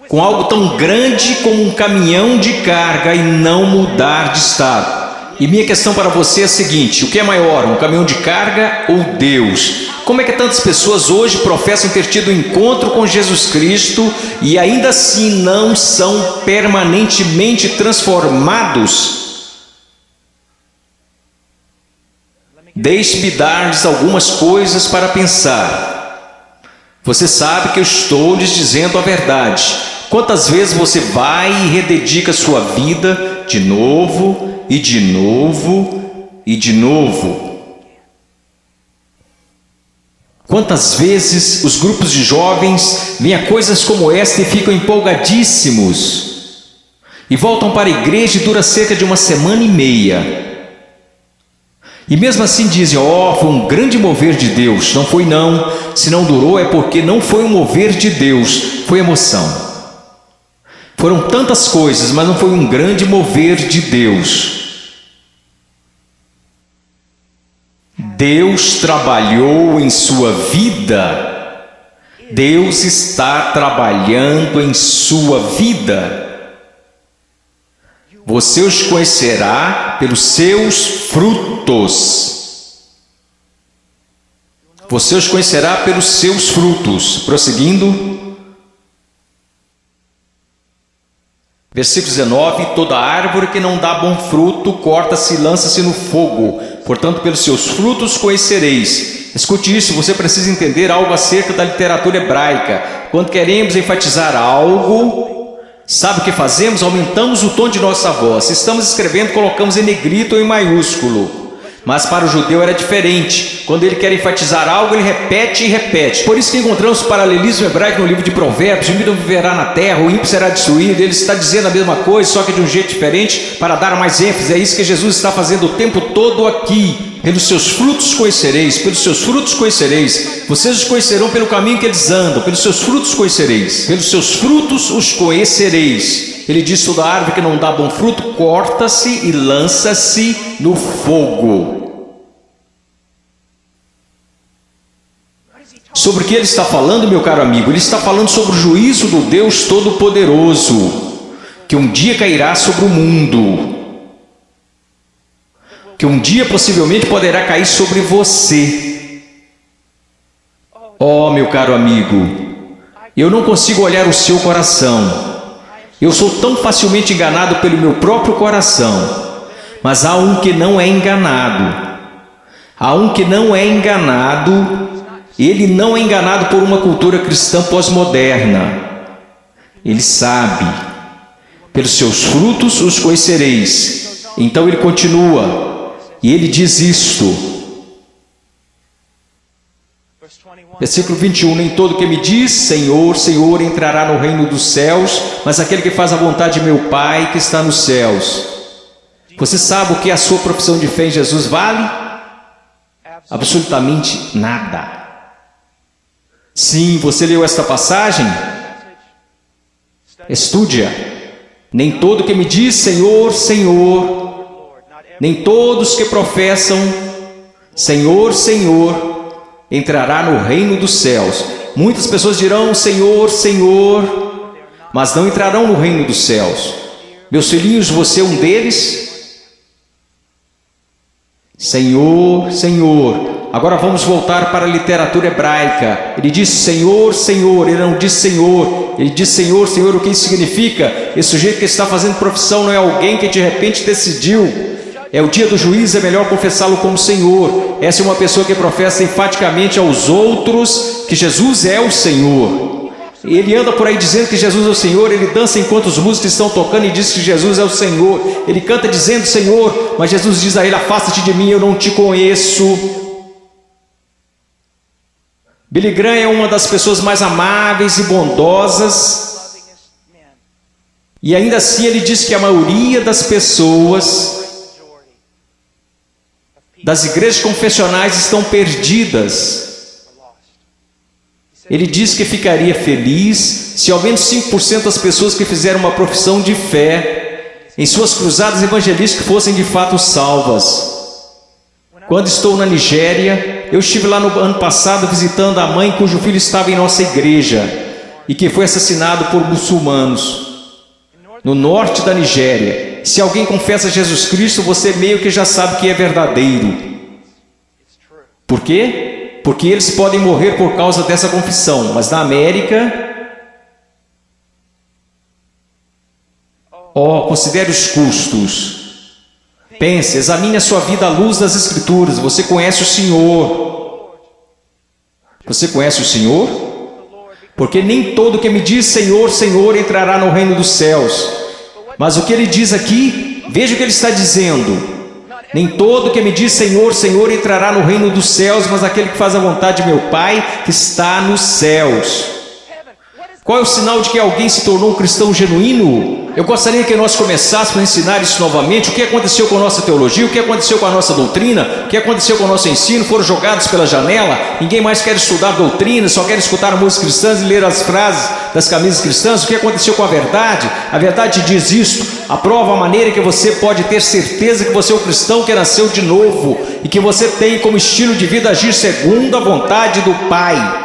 com algo tão grande como um caminhão de carga e não mudar de estado. E minha questão para você é a seguinte: o que é maior, um caminhão de carga ou Deus? Como é que tantas pessoas hoje professam ter tido um encontro com Jesus Cristo e ainda assim não são permanentemente transformados? Deixe-me dar-lhes algumas coisas para pensar. Você sabe que eu estou lhes dizendo a verdade. Quantas vezes você vai e rededica sua vida de novo, e de novo, e de novo? Quantas vezes os grupos de jovens veem a coisas como esta e ficam empolgadíssimos, e voltam para a igreja e dura cerca de uma semana e meia. E mesmo assim dizem: ó, foi um grande mover de Deus. Não foi não. Se não durou é porque não foi um mover de Deus, foi emoção. Foram tantas coisas, mas não foi um grande mover de Deus. Deus trabalhou em sua vida. Deus está trabalhando em sua vida. Você os conhecerá pelos seus frutos. Você os conhecerá pelos seus frutos. Prosseguindo. Versículo 19: toda árvore que não dá bom fruto, corta-se e lança-se no fogo. Portanto, pelos seus frutos conhecereis. Escute isso, você precisa entender algo acerca da literatura hebraica. Quando queremos enfatizar algo, sabe o que fazemos? Aumentamos o tom de nossa voz. Se estamos escrevendo, colocamos em negrito ou em maiúsculo. Mas para o judeu era diferente. Quando ele quer enfatizar algo, ele repete e repete. Por isso que encontramos o paralelismo hebraico no livro de Provérbios: o ímpio viverá na terra, o ímpio será destruído. Ele está dizendo a mesma coisa, só que de um jeito diferente, para dar mais ênfase. É isso que Jesus está fazendo o tempo todo aqui. Pelos seus frutos conhecereis, pelos seus frutos conhecereis. Vocês os conhecerão pelo caminho que eles andam, pelos seus frutos conhecereis. Pelos seus frutos os conhecereis. Ele diz: toda árvore que não dá bom fruto, corta-se e lança-se no fogo. Sobre o que ele está falando, meu caro amigo? Ele está falando sobre o juízo do Deus Todo-Poderoso, que um dia cairá sobre o mundo, que um dia possivelmente poderá cair sobre você. Oh, meu caro amigo, eu não consigo olhar o seu coração. Eu sou tão facilmente enganado pelo meu próprio coração. Mas há um que não é enganado. Há um que não é enganado. Ele não é enganado por uma cultura cristã pós-moderna. Ele sabe. Pelos seus frutos os conhecereis. Então ele continua. E ele diz isto. Versículo 21, nem todo que me diz Senhor, Senhor entrará no reino dos céus, mas aquele que faz a vontade de meu Pai que está nos céus. Você sabe o que a sua profissão de fé em Jesus vale? Absolutamente nada. Sim, você leu esta passagem? Estude-a. Nem todo que me diz Senhor, Senhor, nem todos que professam Senhor, Senhor, entrará no reino dos céus. Muitas pessoas dirão Senhor, Senhor, mas não entrarão no reino dos céus. Meus filhinhos, você é um deles? Senhor, Senhor. Agora vamos voltar para a literatura hebraica. Ele diz Senhor, Senhor, ele não diz Senhor. Ele diz Senhor, Senhor, o que isso significa? Esse sujeito que está fazendo profissão não é alguém que de repente decidiu. É o dia do juízo, é melhor confessá-lo como Senhor. Essa é uma pessoa que professa enfaticamente aos outros que Jesus é o Senhor. Ele anda por aí dizendo que Jesus é o Senhor, ele dança enquanto os músicos estão tocando e diz que Jesus é o Senhor. Ele canta dizendo Senhor, mas Jesus diz a ele, afasta-te de mim, eu não te conheço. Billy Graham é uma das pessoas mais amáveis e bondosas. E ainda assim ele diz que a maioria das pessoas das igrejas confessionais estão perdidas. Ele diz que ficaria feliz se ao menos 5% das pessoas que fizeram uma profissão de fé em suas cruzadas evangelísticas fossem de fato salvas. Quando estou na Nigéria, eu estive lá no ano passado visitando a mãe cujo filho estava em nossa igreja e que foi assassinado por muçulmanos. No norte da Nigéria, se alguém confessa Jesus Cristo, você meio que já sabe que é verdadeiro. Por quê? Porque eles podem morrer por causa dessa confissão, mas na América, considere os custos. Pense, examine a sua vida à luz das Escrituras. Você conhece o Senhor? Você conhece o Senhor? Porque nem todo que me diz Senhor, Senhor entrará no reino dos céus. Mas o que ele diz aqui, veja o que ele está dizendo. Nem todo que me diz Senhor, Senhor entrará no reino dos céus, mas aquele que faz a vontade de meu Pai que está nos céus. Qual é o sinal de que alguém se tornou um cristão genuíno? Eu gostaria que nós começássemos a ensinar isso novamente. O que aconteceu com a nossa teologia? O que aconteceu com a nossa doutrina? O que aconteceu com o nosso ensino? Foram jogados pela janela? Ninguém mais quer estudar doutrina, só quer escutar músicas cristãs e ler as frases das camisas cristãs. O que aconteceu com a verdade? A verdade diz isto. Aprova a maneira que você pode ter certeza que você é um cristão que nasceu de novo e que você tem como estilo de vida agir segundo a vontade do Pai.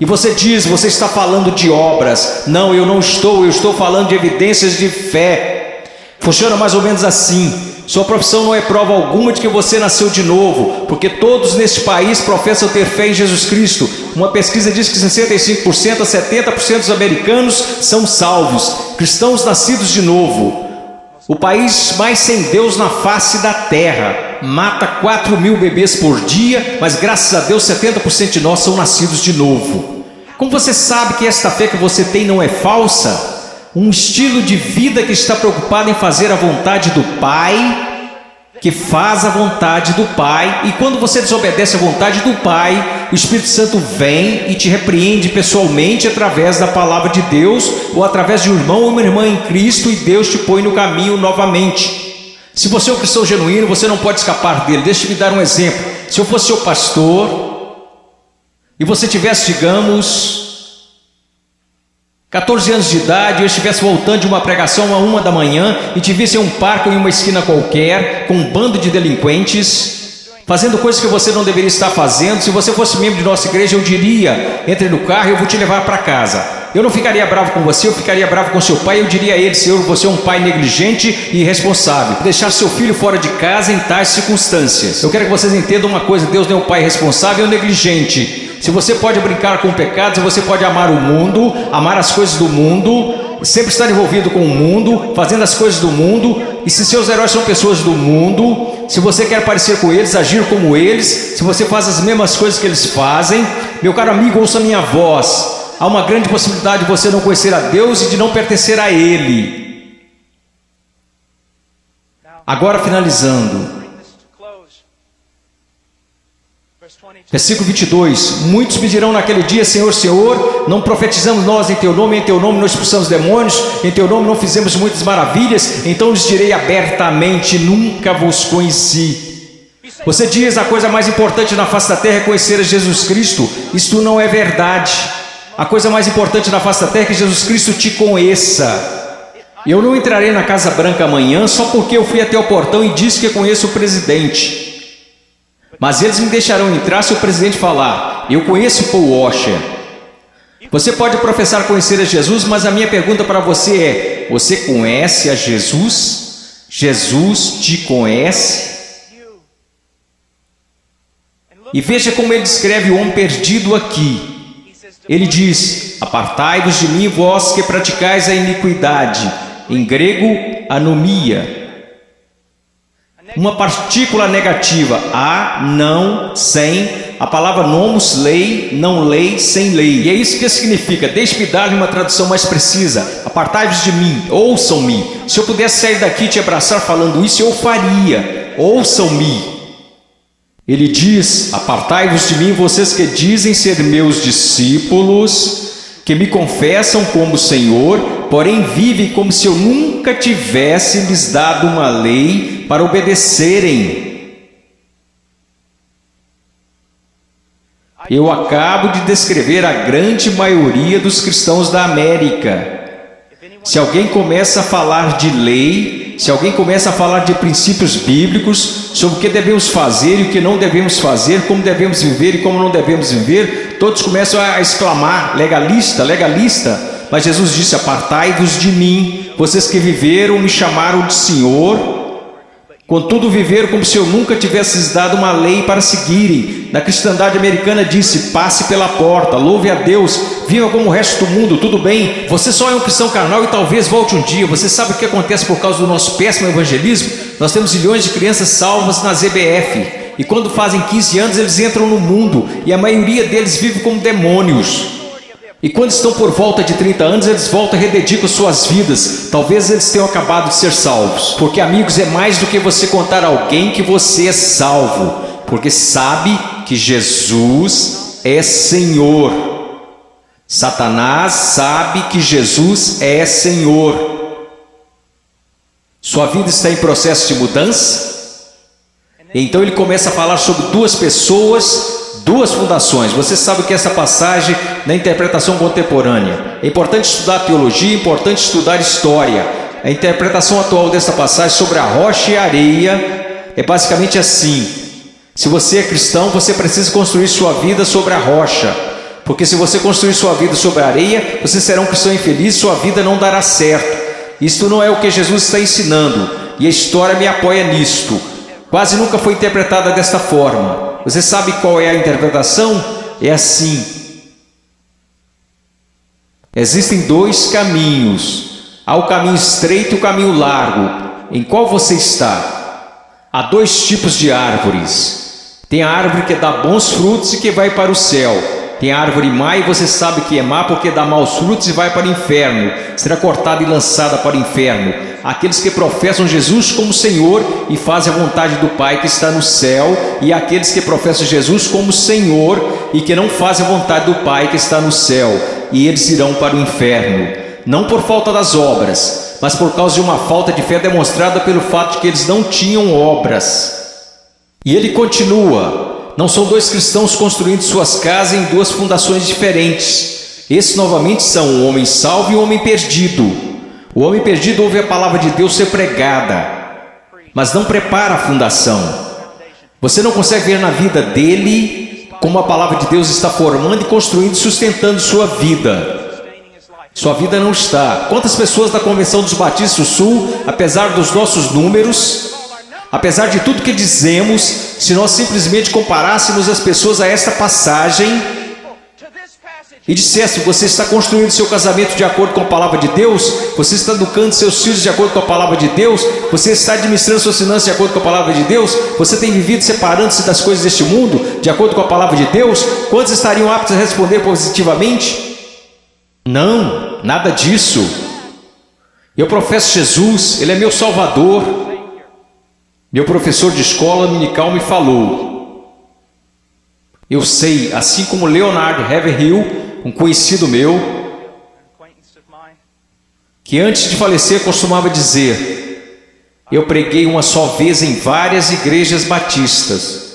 E você diz, você está falando de obras. Não, eu estou falando de evidências de fé. Funciona mais ou menos assim. Sua profissão não é prova alguma de que você nasceu de novo, porque todos neste país professam ter fé em Jesus Cristo. Uma pesquisa diz que 65% a 70% dos americanos são salvos, cristãos nascidos de novo. O país mais sem Deus na face da terra mata 4.000 bebês por dia, mas graças a Deus 70% de nós são nascidos de novo. Como você sabe que esta fé que você tem não é falsa? Um estilo de vida que está preocupado em fazer a vontade do Pai, que faz a vontade do Pai, e quando você desobedece a vontade do Pai, o Espírito Santo vem e te repreende pessoalmente através da palavra de Deus, ou através de um irmão ou uma irmã em Cristo, e Deus te põe no caminho novamente. Se você é um cristão genuíno, você não pode escapar dele. Deixa eu me dar um exemplo. Se eu fosse seu pastor, e você tivesse, digamos, 14 anos de idade, eu estivesse voltando de uma pregação a 1 da manhã e te visse em um parque ou em uma esquina qualquer, com um bando de delinquentes, fazendo coisas que você não deveria estar fazendo, se você fosse membro de nossa igreja, eu diria, entre no carro e eu vou te levar para casa. Eu não ficaria bravo com você, eu ficaria bravo com seu pai, eu diria a ele, Senhor, você é um pai negligente e irresponsável. Deixar seu filho fora de casa em tais circunstâncias. Eu quero que vocês entendam uma coisa, Deus não é um pai responsável ou negligente. Se você pode brincar com o pecado, se você pode amar o mundo, amar as coisas do mundo, sempre estar envolvido com o mundo, fazendo as coisas do mundo, e se seus heróis são pessoas do mundo, se você quer parecer com eles, agir como eles, se você faz as mesmas coisas que eles fazem, meu caro amigo, ouça minha voz. Há uma grande possibilidade de você não conhecer a Deus e de não pertencer a Ele. Agora finalizando. Versículo 22. Muitos me dirão naquele dia: Senhor, Senhor, não profetizamos nós em Teu nome não expulsamos demônios, em Teu nome não fizemos muitas maravilhas? Então lhes direi abertamente: nunca vos conheci. Você diz: a coisa mais importante na face da terra é conhecer a Jesus Cristo. Isto não é verdade. A coisa mais importante na face da terra é que Jesus Cristo te conheça. Eu não entrarei na Casa Branca amanhã só porque eu fui até o portão e disse que conheço o presidente. Mas eles me deixarão entrar se o presidente falar: eu conheço Paul Washer. Você pode professar conhecer a Jesus, mas a minha pergunta para você é: você conhece a Jesus? Jesus te conhece? E veja como ele descreve o homem perdido aqui. Ele diz: apartai-vos de mim, vós que praticais a iniquidade. Em grego, anomia. Uma partícula negativa: a, não, sem. A palavra nomos, lei, não lei, sem lei. E é isso que significa. Deixe-me dar-lhe uma tradução mais precisa: apartai-vos de mim, ouçam-me. Se eu pudesse sair daqui e te abraçar falando isso, eu faria. Ouçam-me. Ele diz: apartai-vos de mim, vocês que dizem ser meus discípulos, que me confessam como Senhor, porém vivem como se eu nunca tivesse lhes dado uma lei para obedecerem. Eu acabo de descrever a grande maioria dos cristãos da América. Se alguém começa a falar de lei, se alguém começa a falar de princípios bíblicos, sobre o que devemos fazer e o que não devemos fazer, como devemos viver e como não devemos viver, todos começam a exclamar: legalista, legalista. Mas Jesus disse: apartai-vos de mim, vocês que viveram, me chamaram de Senhor, contudo viveram como se eu nunca tivesse lhes dado uma lei para seguirem. Na cristandade americana disse: passe pela porta, louve a Deus, viva como o resto do mundo, tudo bem. Você só é um cristão carnal e talvez volte um dia. Você sabe o que acontece por causa do nosso péssimo evangelismo? Nós temos milhões de crianças salvas na ZBF, e quando fazem 15 anos eles entram no mundo, e a maioria deles vive como demônios. E quando estão por volta de 30 anos, eles voltam e rededicam suas vidas. Talvez eles tenham acabado de ser salvos. Porque, amigos, é mais do que você contar a alguém que você é salvo. Porque sabe que Jesus é Senhor. Satanás sabe que Jesus é Senhor. Sua vida está em processo de mudança? Então ele começa a falar sobre duas pessoas, duas fundações. Você sabe que essa passagem na interpretação contemporânea, é importante estudar teologia, é importante estudar história. A interpretação atual dessa passagem sobre a rocha e a areia é basicamente assim: se você é cristão, você precisa construir sua vida sobre a rocha, porque se você construir sua vida sobre a areia, você será um cristão infeliz, sua vida não dará certo. Isto não é o que Jesus está ensinando, e a história me apoia nisto. Quase nunca foi interpretada desta forma. Você sabe qual é a interpretação? É assim: existem dois caminhos. Há o caminho estreito e o caminho largo. Em qual você está? Há dois tipos de árvores. Tem a árvore que dá bons frutos e que vai para o céu. Tem a árvore má, e você sabe que é má porque dá maus frutos e vai para o inferno. Será cortada e lançada para o inferno. Aqueles que professam Jesus como Senhor e fazem a vontade do Pai que está no céu, e aqueles que professam Jesus como Senhor e que não fazem a vontade do Pai que está no céu, e eles irão para o inferno, não por falta das obras, mas por causa de uma falta de fé demonstrada pelo fato de que eles não tinham obras. E ele continua: não são dois cristãos construindo suas casas em duas fundações diferentes. Esses novamente são o homem salvo e o homem perdido. O homem perdido ouve a palavra de Deus ser pregada, mas não prepara a fundação. Você não consegue ver na vida dele como a palavra de Deus está formando e construindo e sustentando sua vida. Sua vida não está. Quantas pessoas da Convenção dos Batistas do Sul, apesar dos nossos números, apesar de tudo que dizemos, se nós simplesmente comparássemos as pessoas a esta passagem e dissesse: você está construindo seu casamento de acordo com a palavra de Deus, você está educando seus filhos de acordo com a palavra de Deus, você está administrando suas finanças de acordo com a palavra de Deus, você tem vivido separando-se das coisas deste mundo de acordo com a palavra de Deus, quantos estariam aptos a responder positivamente? Não, nada disso. Eu professo Jesus, Ele é meu Salvador. Meu professor de escola dominical me falou: Eu sei, assim como Leonard Haverhill, um conhecido meu, que antes de falecer costumava dizer: eu preguei uma só vez em várias igrejas batistas.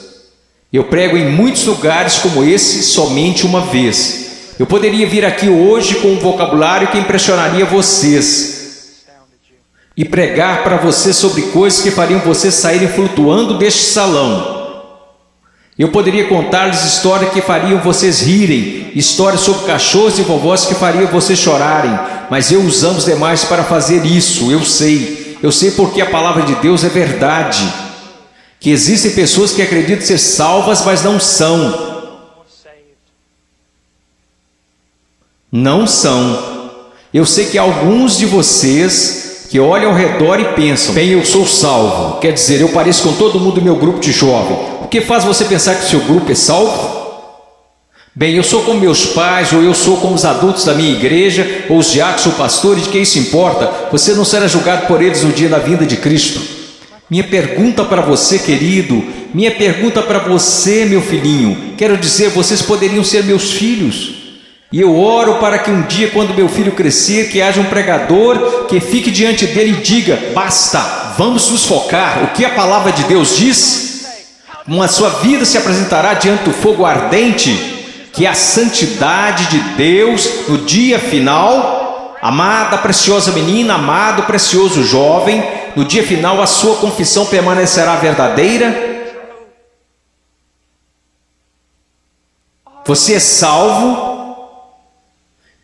Eu prego em muitos lugares como esse somente uma vez. Eu poderia vir aqui hoje com um vocabulário que impressionaria vocês e pregar para vocês sobre coisas que fariam vocês saírem flutuando deste salão. Eu poderia contar-lhes histórias que fariam vocês rirem, histórias sobre cachorros e vovós que fariam vocês chorarem, mas eu usamos demais para fazer isso. Eu sei porque a palavra de Deus é verdade, que existem pessoas que acreditam ser salvas, mas não são. Não são. Eu sei que alguns de vocês que olham ao redor e pensam: bem, eu sou salvo, quer dizer, eu pareço com todo mundo do meu grupo de jovem. O que faz você pensar que o seu grupo é salvo? Bem, eu sou como meus pais, ou eu sou como os adultos da minha igreja, ou os diáconos ou pastores, de que isso importa? Você não será julgado por eles no dia da vinda de Cristo. Minha pergunta para você, querido, minha pergunta para você, meu filhinho, quero dizer, vocês poderiam ser meus filhos. E eu oro para que um dia, quando meu filho crescer, que haja um pregador que fique diante dele e diga: basta, vamos nos focar. O que a palavra de Deus diz? Uma sua vida se apresentará diante do fogo ardente, que é a santidade de Deus no dia final. Amada, preciosa menina, amado, precioso jovem, no dia final a sua confissão permanecerá verdadeira. Você é salvo.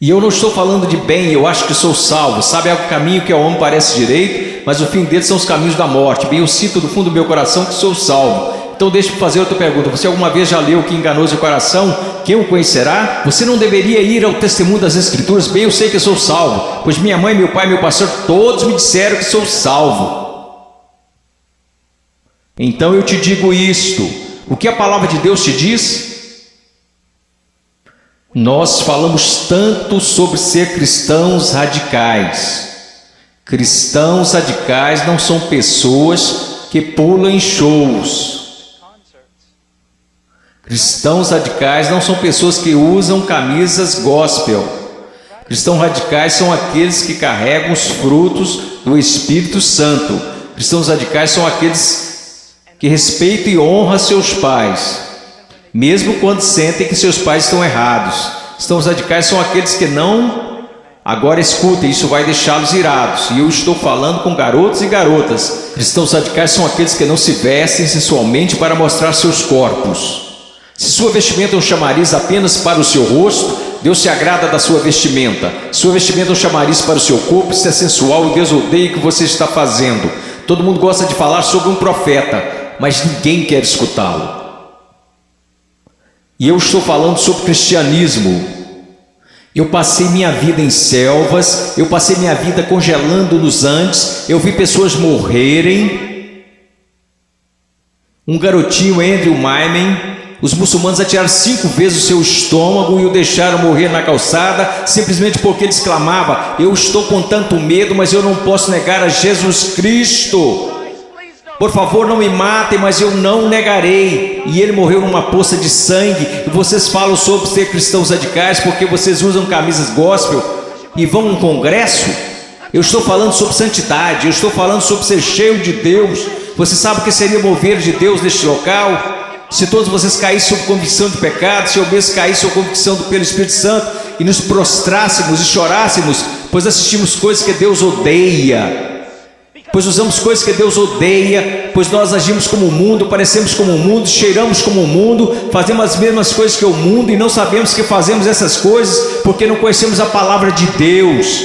E eu não estou falando de bem, eu acho que sou salvo. Sabe, é o caminho que ao homem parece direito, mas o fim dele são os caminhos da morte. Bem, eu sinto do fundo do meu coração que sou salvo. Então deixa eu fazer outra pergunta: você alguma vez já leu Que Enganoso é o Coração? Quem o conhecerá? Você não deveria ir ao testemunho das Escrituras? Bem, eu sei que sou salvo, pois minha mãe, meu pai, meu pastor, todos me disseram que sou salvo. Então eu te digo isto: o que a palavra de Deus te diz? Nós falamos tanto sobre ser cristãos radicais. Cristãos radicais não são pessoas que pulam em shows. Cristãos radicais não são pessoas que usam camisas gospel. Cristãos radicais são aqueles que carregam os frutos do Espírito Santo. Cristãos radicais são aqueles que respeitam e honram seus pais, mesmo quando sentem que seus pais estão errados. Cristãos radicais são aqueles que não... Agora escutem, isso vai deixá-los irados. E eu estou falando com garotos e garotas. Cristãos radicais são aqueles que não se vestem sensualmente para mostrar seus corpos. Se sua vestimenta é um chamariz apenas para o seu rosto, Deus se agrada da sua vestimenta. Sua vestimenta é um chamariz para o seu corpo, isso é sensual, e Deus odeia o que você está fazendo. Todo mundo gosta de falar sobre um profeta, mas ninguém quer escutá-lo. E eu estou falando sobre cristianismo. Eu passei minha vida em selvas, eu passei minha vida congelando nos Andes, eu vi pessoas morrerem. Um garotinho, Andrew Myman, os muçulmanos atiraram 5 vezes o seu estômago e o deixaram morrer na calçada, simplesmente porque ele exclamava: eu estou com tanto medo, mas eu não posso negar a Jesus Cristo. Por favor, não me matem, mas eu não negarei. E ele morreu numa poça de sangue. E vocês falam sobre ser cristãos radicais porque vocês usam camisas gospel e vão a um congresso? Eu estou falando sobre santidade, eu estou falando sobre ser cheio de Deus. Você sabe o que seria mover de Deus neste local? Se todos vocês caíssem sob convicção de pecado, se eu mesmo caísse sob convicção pelo Espírito Santo e nos prostrássemos e chorássemos, pois assistimos coisas que Deus odeia. Pois usamos coisas que Deus odeia, pois nós agimos como o mundo, parecemos como o mundo, cheiramos como o mundo, fazemos as mesmas coisas que o mundo e não sabemos que fazemos essas coisas porque não conhecemos a palavra de Deus.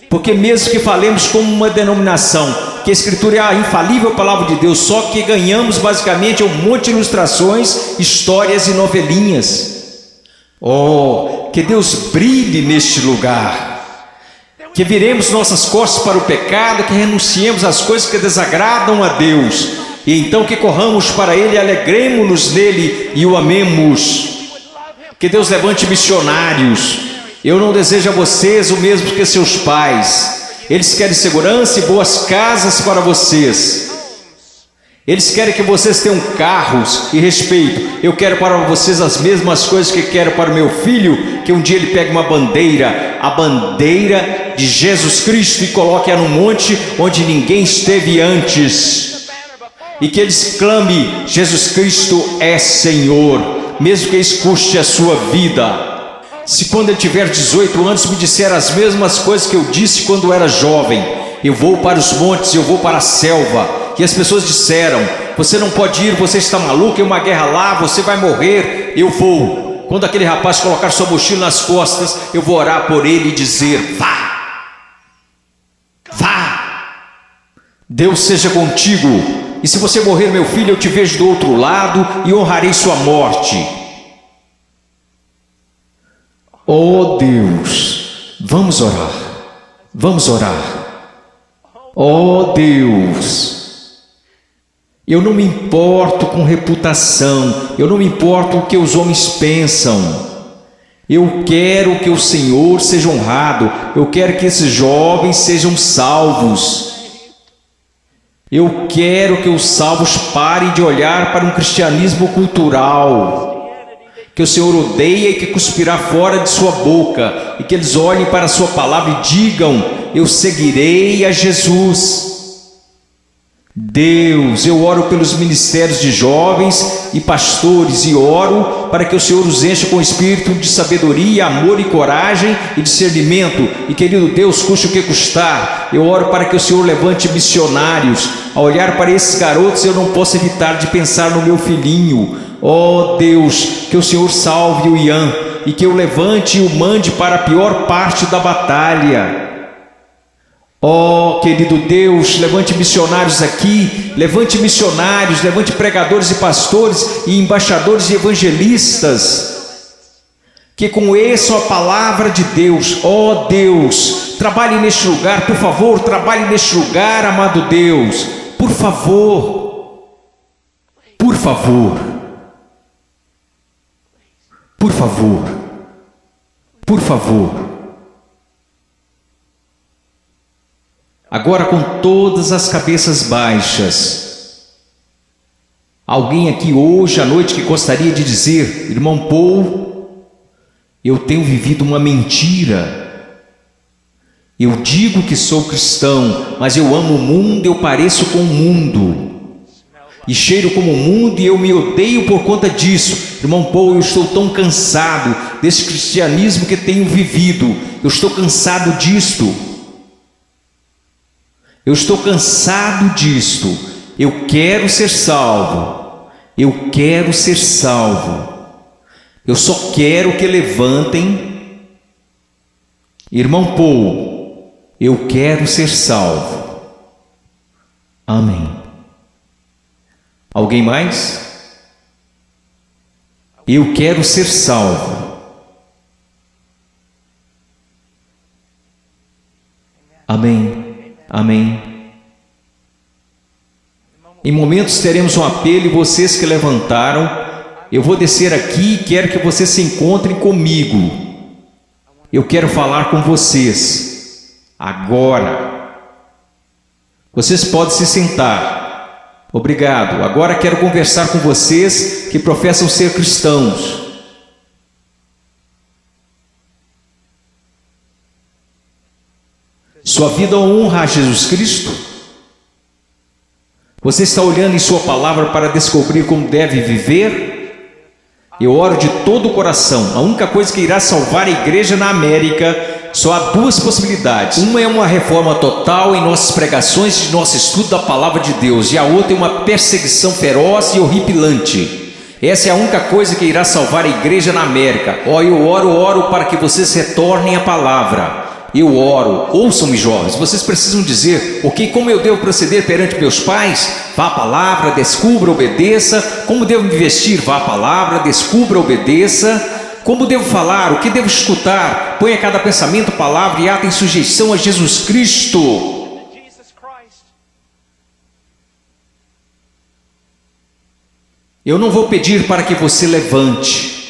Porque mesmo que falemos como uma denominação, que a Escritura é a infalível palavra de Deus, só que ganhamos basicamente um monte de ilustrações, histórias e novelinhas. Oh, que Deus brilhe neste lugar. Que viremos nossas costas para o pecado, que renunciemos às coisas que desagradam a Deus, e então que corramos para Ele, alegremos-nos nele e o amemos. Que Deus levante missionários. Eu não desejo a vocês o mesmo que seus pais. Eles querem segurança e boas casas para vocês. Eles querem que vocês tenham carros e respeito. Eu quero para vocês as mesmas coisas que quero para o meu filho, que um dia ele pegue uma bandeira, a bandeira de Jesus Cristo, e coloque-a num monte onde ninguém esteve antes, e que eles clame: Jesus Cristo é Senhor, mesmo que isso custe a sua vida. Se quando ele tiver 18 anos me disser as mesmas coisas que eu disse quando era jovem: eu vou para os montes, eu vou para a selva, e as pessoas disseram: você não pode ir, você está maluco, é uma guerra lá, você vai morrer. Eu vou. Quando aquele rapaz colocar sua mochila nas costas, eu vou orar por ele e dizer: vá, vá, Deus seja contigo, e se você morrer, meu filho, eu te vejo do outro lado e honrarei sua morte. Oh Deus, vamos orar, vamos orar. Oh Deus, eu não me importo com reputação, eu não me importo com o que os homens pensam. Eu quero que o Senhor seja honrado, eu quero que esses jovens sejam salvos. Eu quero que os salvos parem de olhar para um cristianismo cultural, que o Senhor odeia e que cuspirá fora de sua boca, e que eles olhem para a sua palavra e digam: eu seguirei a Jesus. Deus, eu oro pelos ministérios de jovens e pastores, e oro para que o Senhor os encha com espírito de sabedoria, amor e coragem e discernimento, e querido Deus, custe o que custar, eu oro para que o Senhor levante missionários. Ao olhar para esses garotos, eu não posso evitar de pensar no meu filhinho. Oh Deus, que o Senhor salve o Ian, e que eu levante e o mande para a pior parte da batalha. Oh, querido Deus, levante missionários aqui, levante missionários, levante pregadores e pastores e embaixadores e evangelistas, que conheçam a palavra de Deus. Oh Deus, trabalhe neste lugar, por favor, trabalhe neste lugar, amado Deus, por favor, por favor, por favor, por favor. Agora, com todas as cabeças baixas, alguém aqui hoje à noite que gostaria de dizer: irmão Paul, eu tenho vivido uma mentira. Eu digo que sou cristão, mas eu amo o mundo, eu pareço com o mundo, e cheiro como o mundo, e eu me odeio por conta disso. Irmão Paul, eu estou tão cansado desse cristianismo que tenho vivido, eu estou cansado disto. Eu estou cansado disto, eu quero ser salvo, eu quero ser salvo, eu só quero que levantem. Irmão Paul, eu quero ser salvo. Amém. Alguém mais? Eu quero ser salvo. Amém. Amém. Em momentos teremos um apelo, e vocês que levantaram, eu vou descer aqui e quero que vocês se encontrem comigo. Eu quero falar com vocês agora. Vocês podem se sentar. Obrigado. Agora quero conversar com vocês que professam ser cristãos. Sua vida honra a Jesus Cristo? Você está olhando em sua palavra para descobrir como deve viver? Eu oro de todo o coração. A única coisa que irá salvar a igreja na América, só há duas possibilidades. Uma é uma reforma total em nossas pregações e nosso estudo da palavra de Deus, e a outra é uma perseguição feroz e horripilante. Essa é a única coisa que irá salvar a igreja na América. Eu oro para que vocês retornem à palavra. Eu oro. Ouçam-me, jovens, vocês precisam dizer: ok, como eu devo proceder perante meus pais? Vá à palavra, descubra, obedeça. Como devo me vestir? Vá à palavra, descubra, obedeça. Como devo falar? O que devo escutar? Ponha cada pensamento, palavra e ato em sujeição a Jesus Cristo. Eu não vou pedir para que você levante.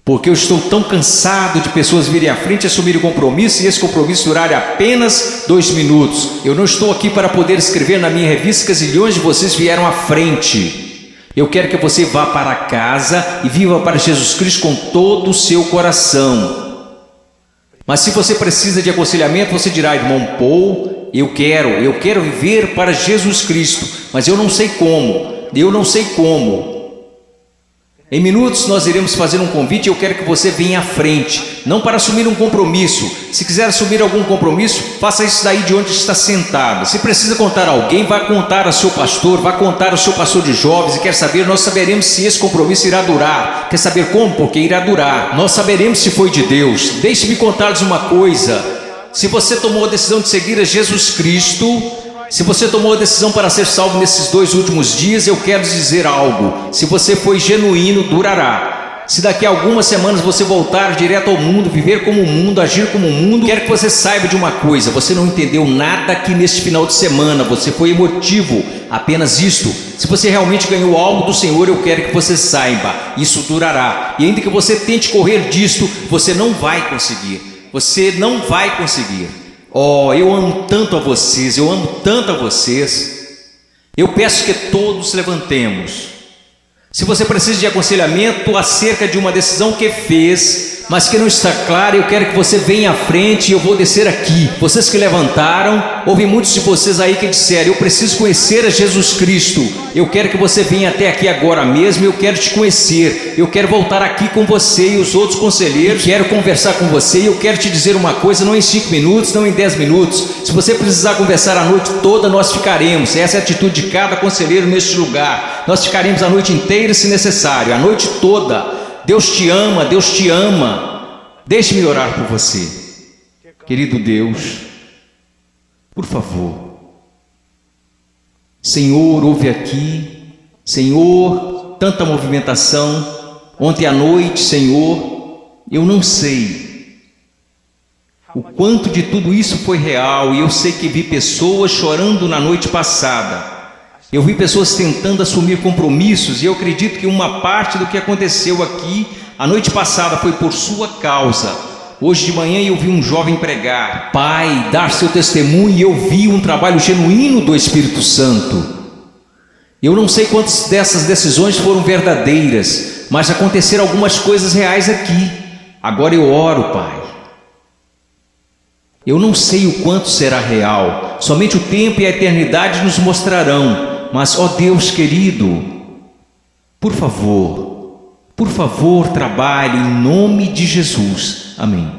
Porque eu estou tão cansado de pessoas virem à frente e assumirem o compromisso e esse compromisso durar apenas 2 minutos. Eu não estou aqui para poder escrever na minha revista que zilhões de vocês vieram à frente. Eu quero que você vá para casa e viva para Jesus Cristo com todo o seu coração. Mas se você precisa de aconselhamento, você dirá: irmão Paul, eu quero viver para Jesus Cristo, mas eu não sei como. Em minutos nós iremos fazer um convite e eu quero que você venha à frente, não para assumir um compromisso. Se quiser assumir algum compromisso, faça isso daí de onde está sentado. Se precisa contar a alguém, vá contar ao seu pastor, vá contar ao seu pastor de jovens. E quer saber, nós saberemos se esse compromisso irá durar. Quer saber como? Porque irá durar. Nós saberemos se foi de Deus. Deixe-me contar-lhes uma coisa: se você tomou a decisão de seguir a Jesus Cristo, se você tomou a decisão para ser salvo nesses 2 últimos dias, eu quero dizer algo: se você foi genuíno, durará. Se daqui a algumas semanas você voltar direto ao mundo, viver como o mundo, agir como o mundo, quero que você saiba de uma coisa: você não entendeu nada aqui neste final de semana, você foi emotivo, apenas isto. Se você realmente ganhou algo do Senhor, eu quero que você saiba, isso durará. E ainda que você tente correr disto, você não vai conseguir. Oh, eu amo tanto a vocês, Eu peço que todos levantemos. Se você precisa de aconselhamento acerca de uma decisão que fez, mas que não está clara, eu quero que você venha à frente e eu vou descer aqui. Vocês que levantaram, houve muitos de vocês aí que disseram: eu preciso conhecer a Jesus Cristo. Eu quero que você venha até aqui agora mesmo, eu quero te conhecer. Eu quero voltar aqui com você e os outros conselheiros. Quero conversar com você e eu quero te dizer uma coisa, não em 5 minutos, não em 10 minutos. Se você precisar conversar a noite toda, nós ficaremos. Essa é a atitude de cada conselheiro neste lugar. Nós ficaremos a noite inteira se necessário, a noite toda. Deus te ama. Deixe-me orar por você. Querido Deus, por favor, Senhor, ouve aqui. Senhor, tanta movimentação. Ontem à noite, Senhor, eu não sei o quanto de tudo isso foi real, e eu sei que vi pessoas chorando na noite passada. Eu vi pessoas tentando assumir compromissos, e eu acredito que uma parte do que aconteceu aqui a noite passada foi por sua causa. Hoje de manhã eu vi um jovem pregar, Pai, dar seu testemunho, e eu vi um trabalho genuíno do Espírito Santo. Eu não sei quantas dessas decisões foram verdadeiras, mas aconteceram algumas coisas reais aqui. Agora eu oro, Pai. Eu não sei o quanto será real, somente o tempo e a eternidade nos mostrarão. Mas, ó Deus querido, por favor, trabalhe em nome de Jesus. Amém.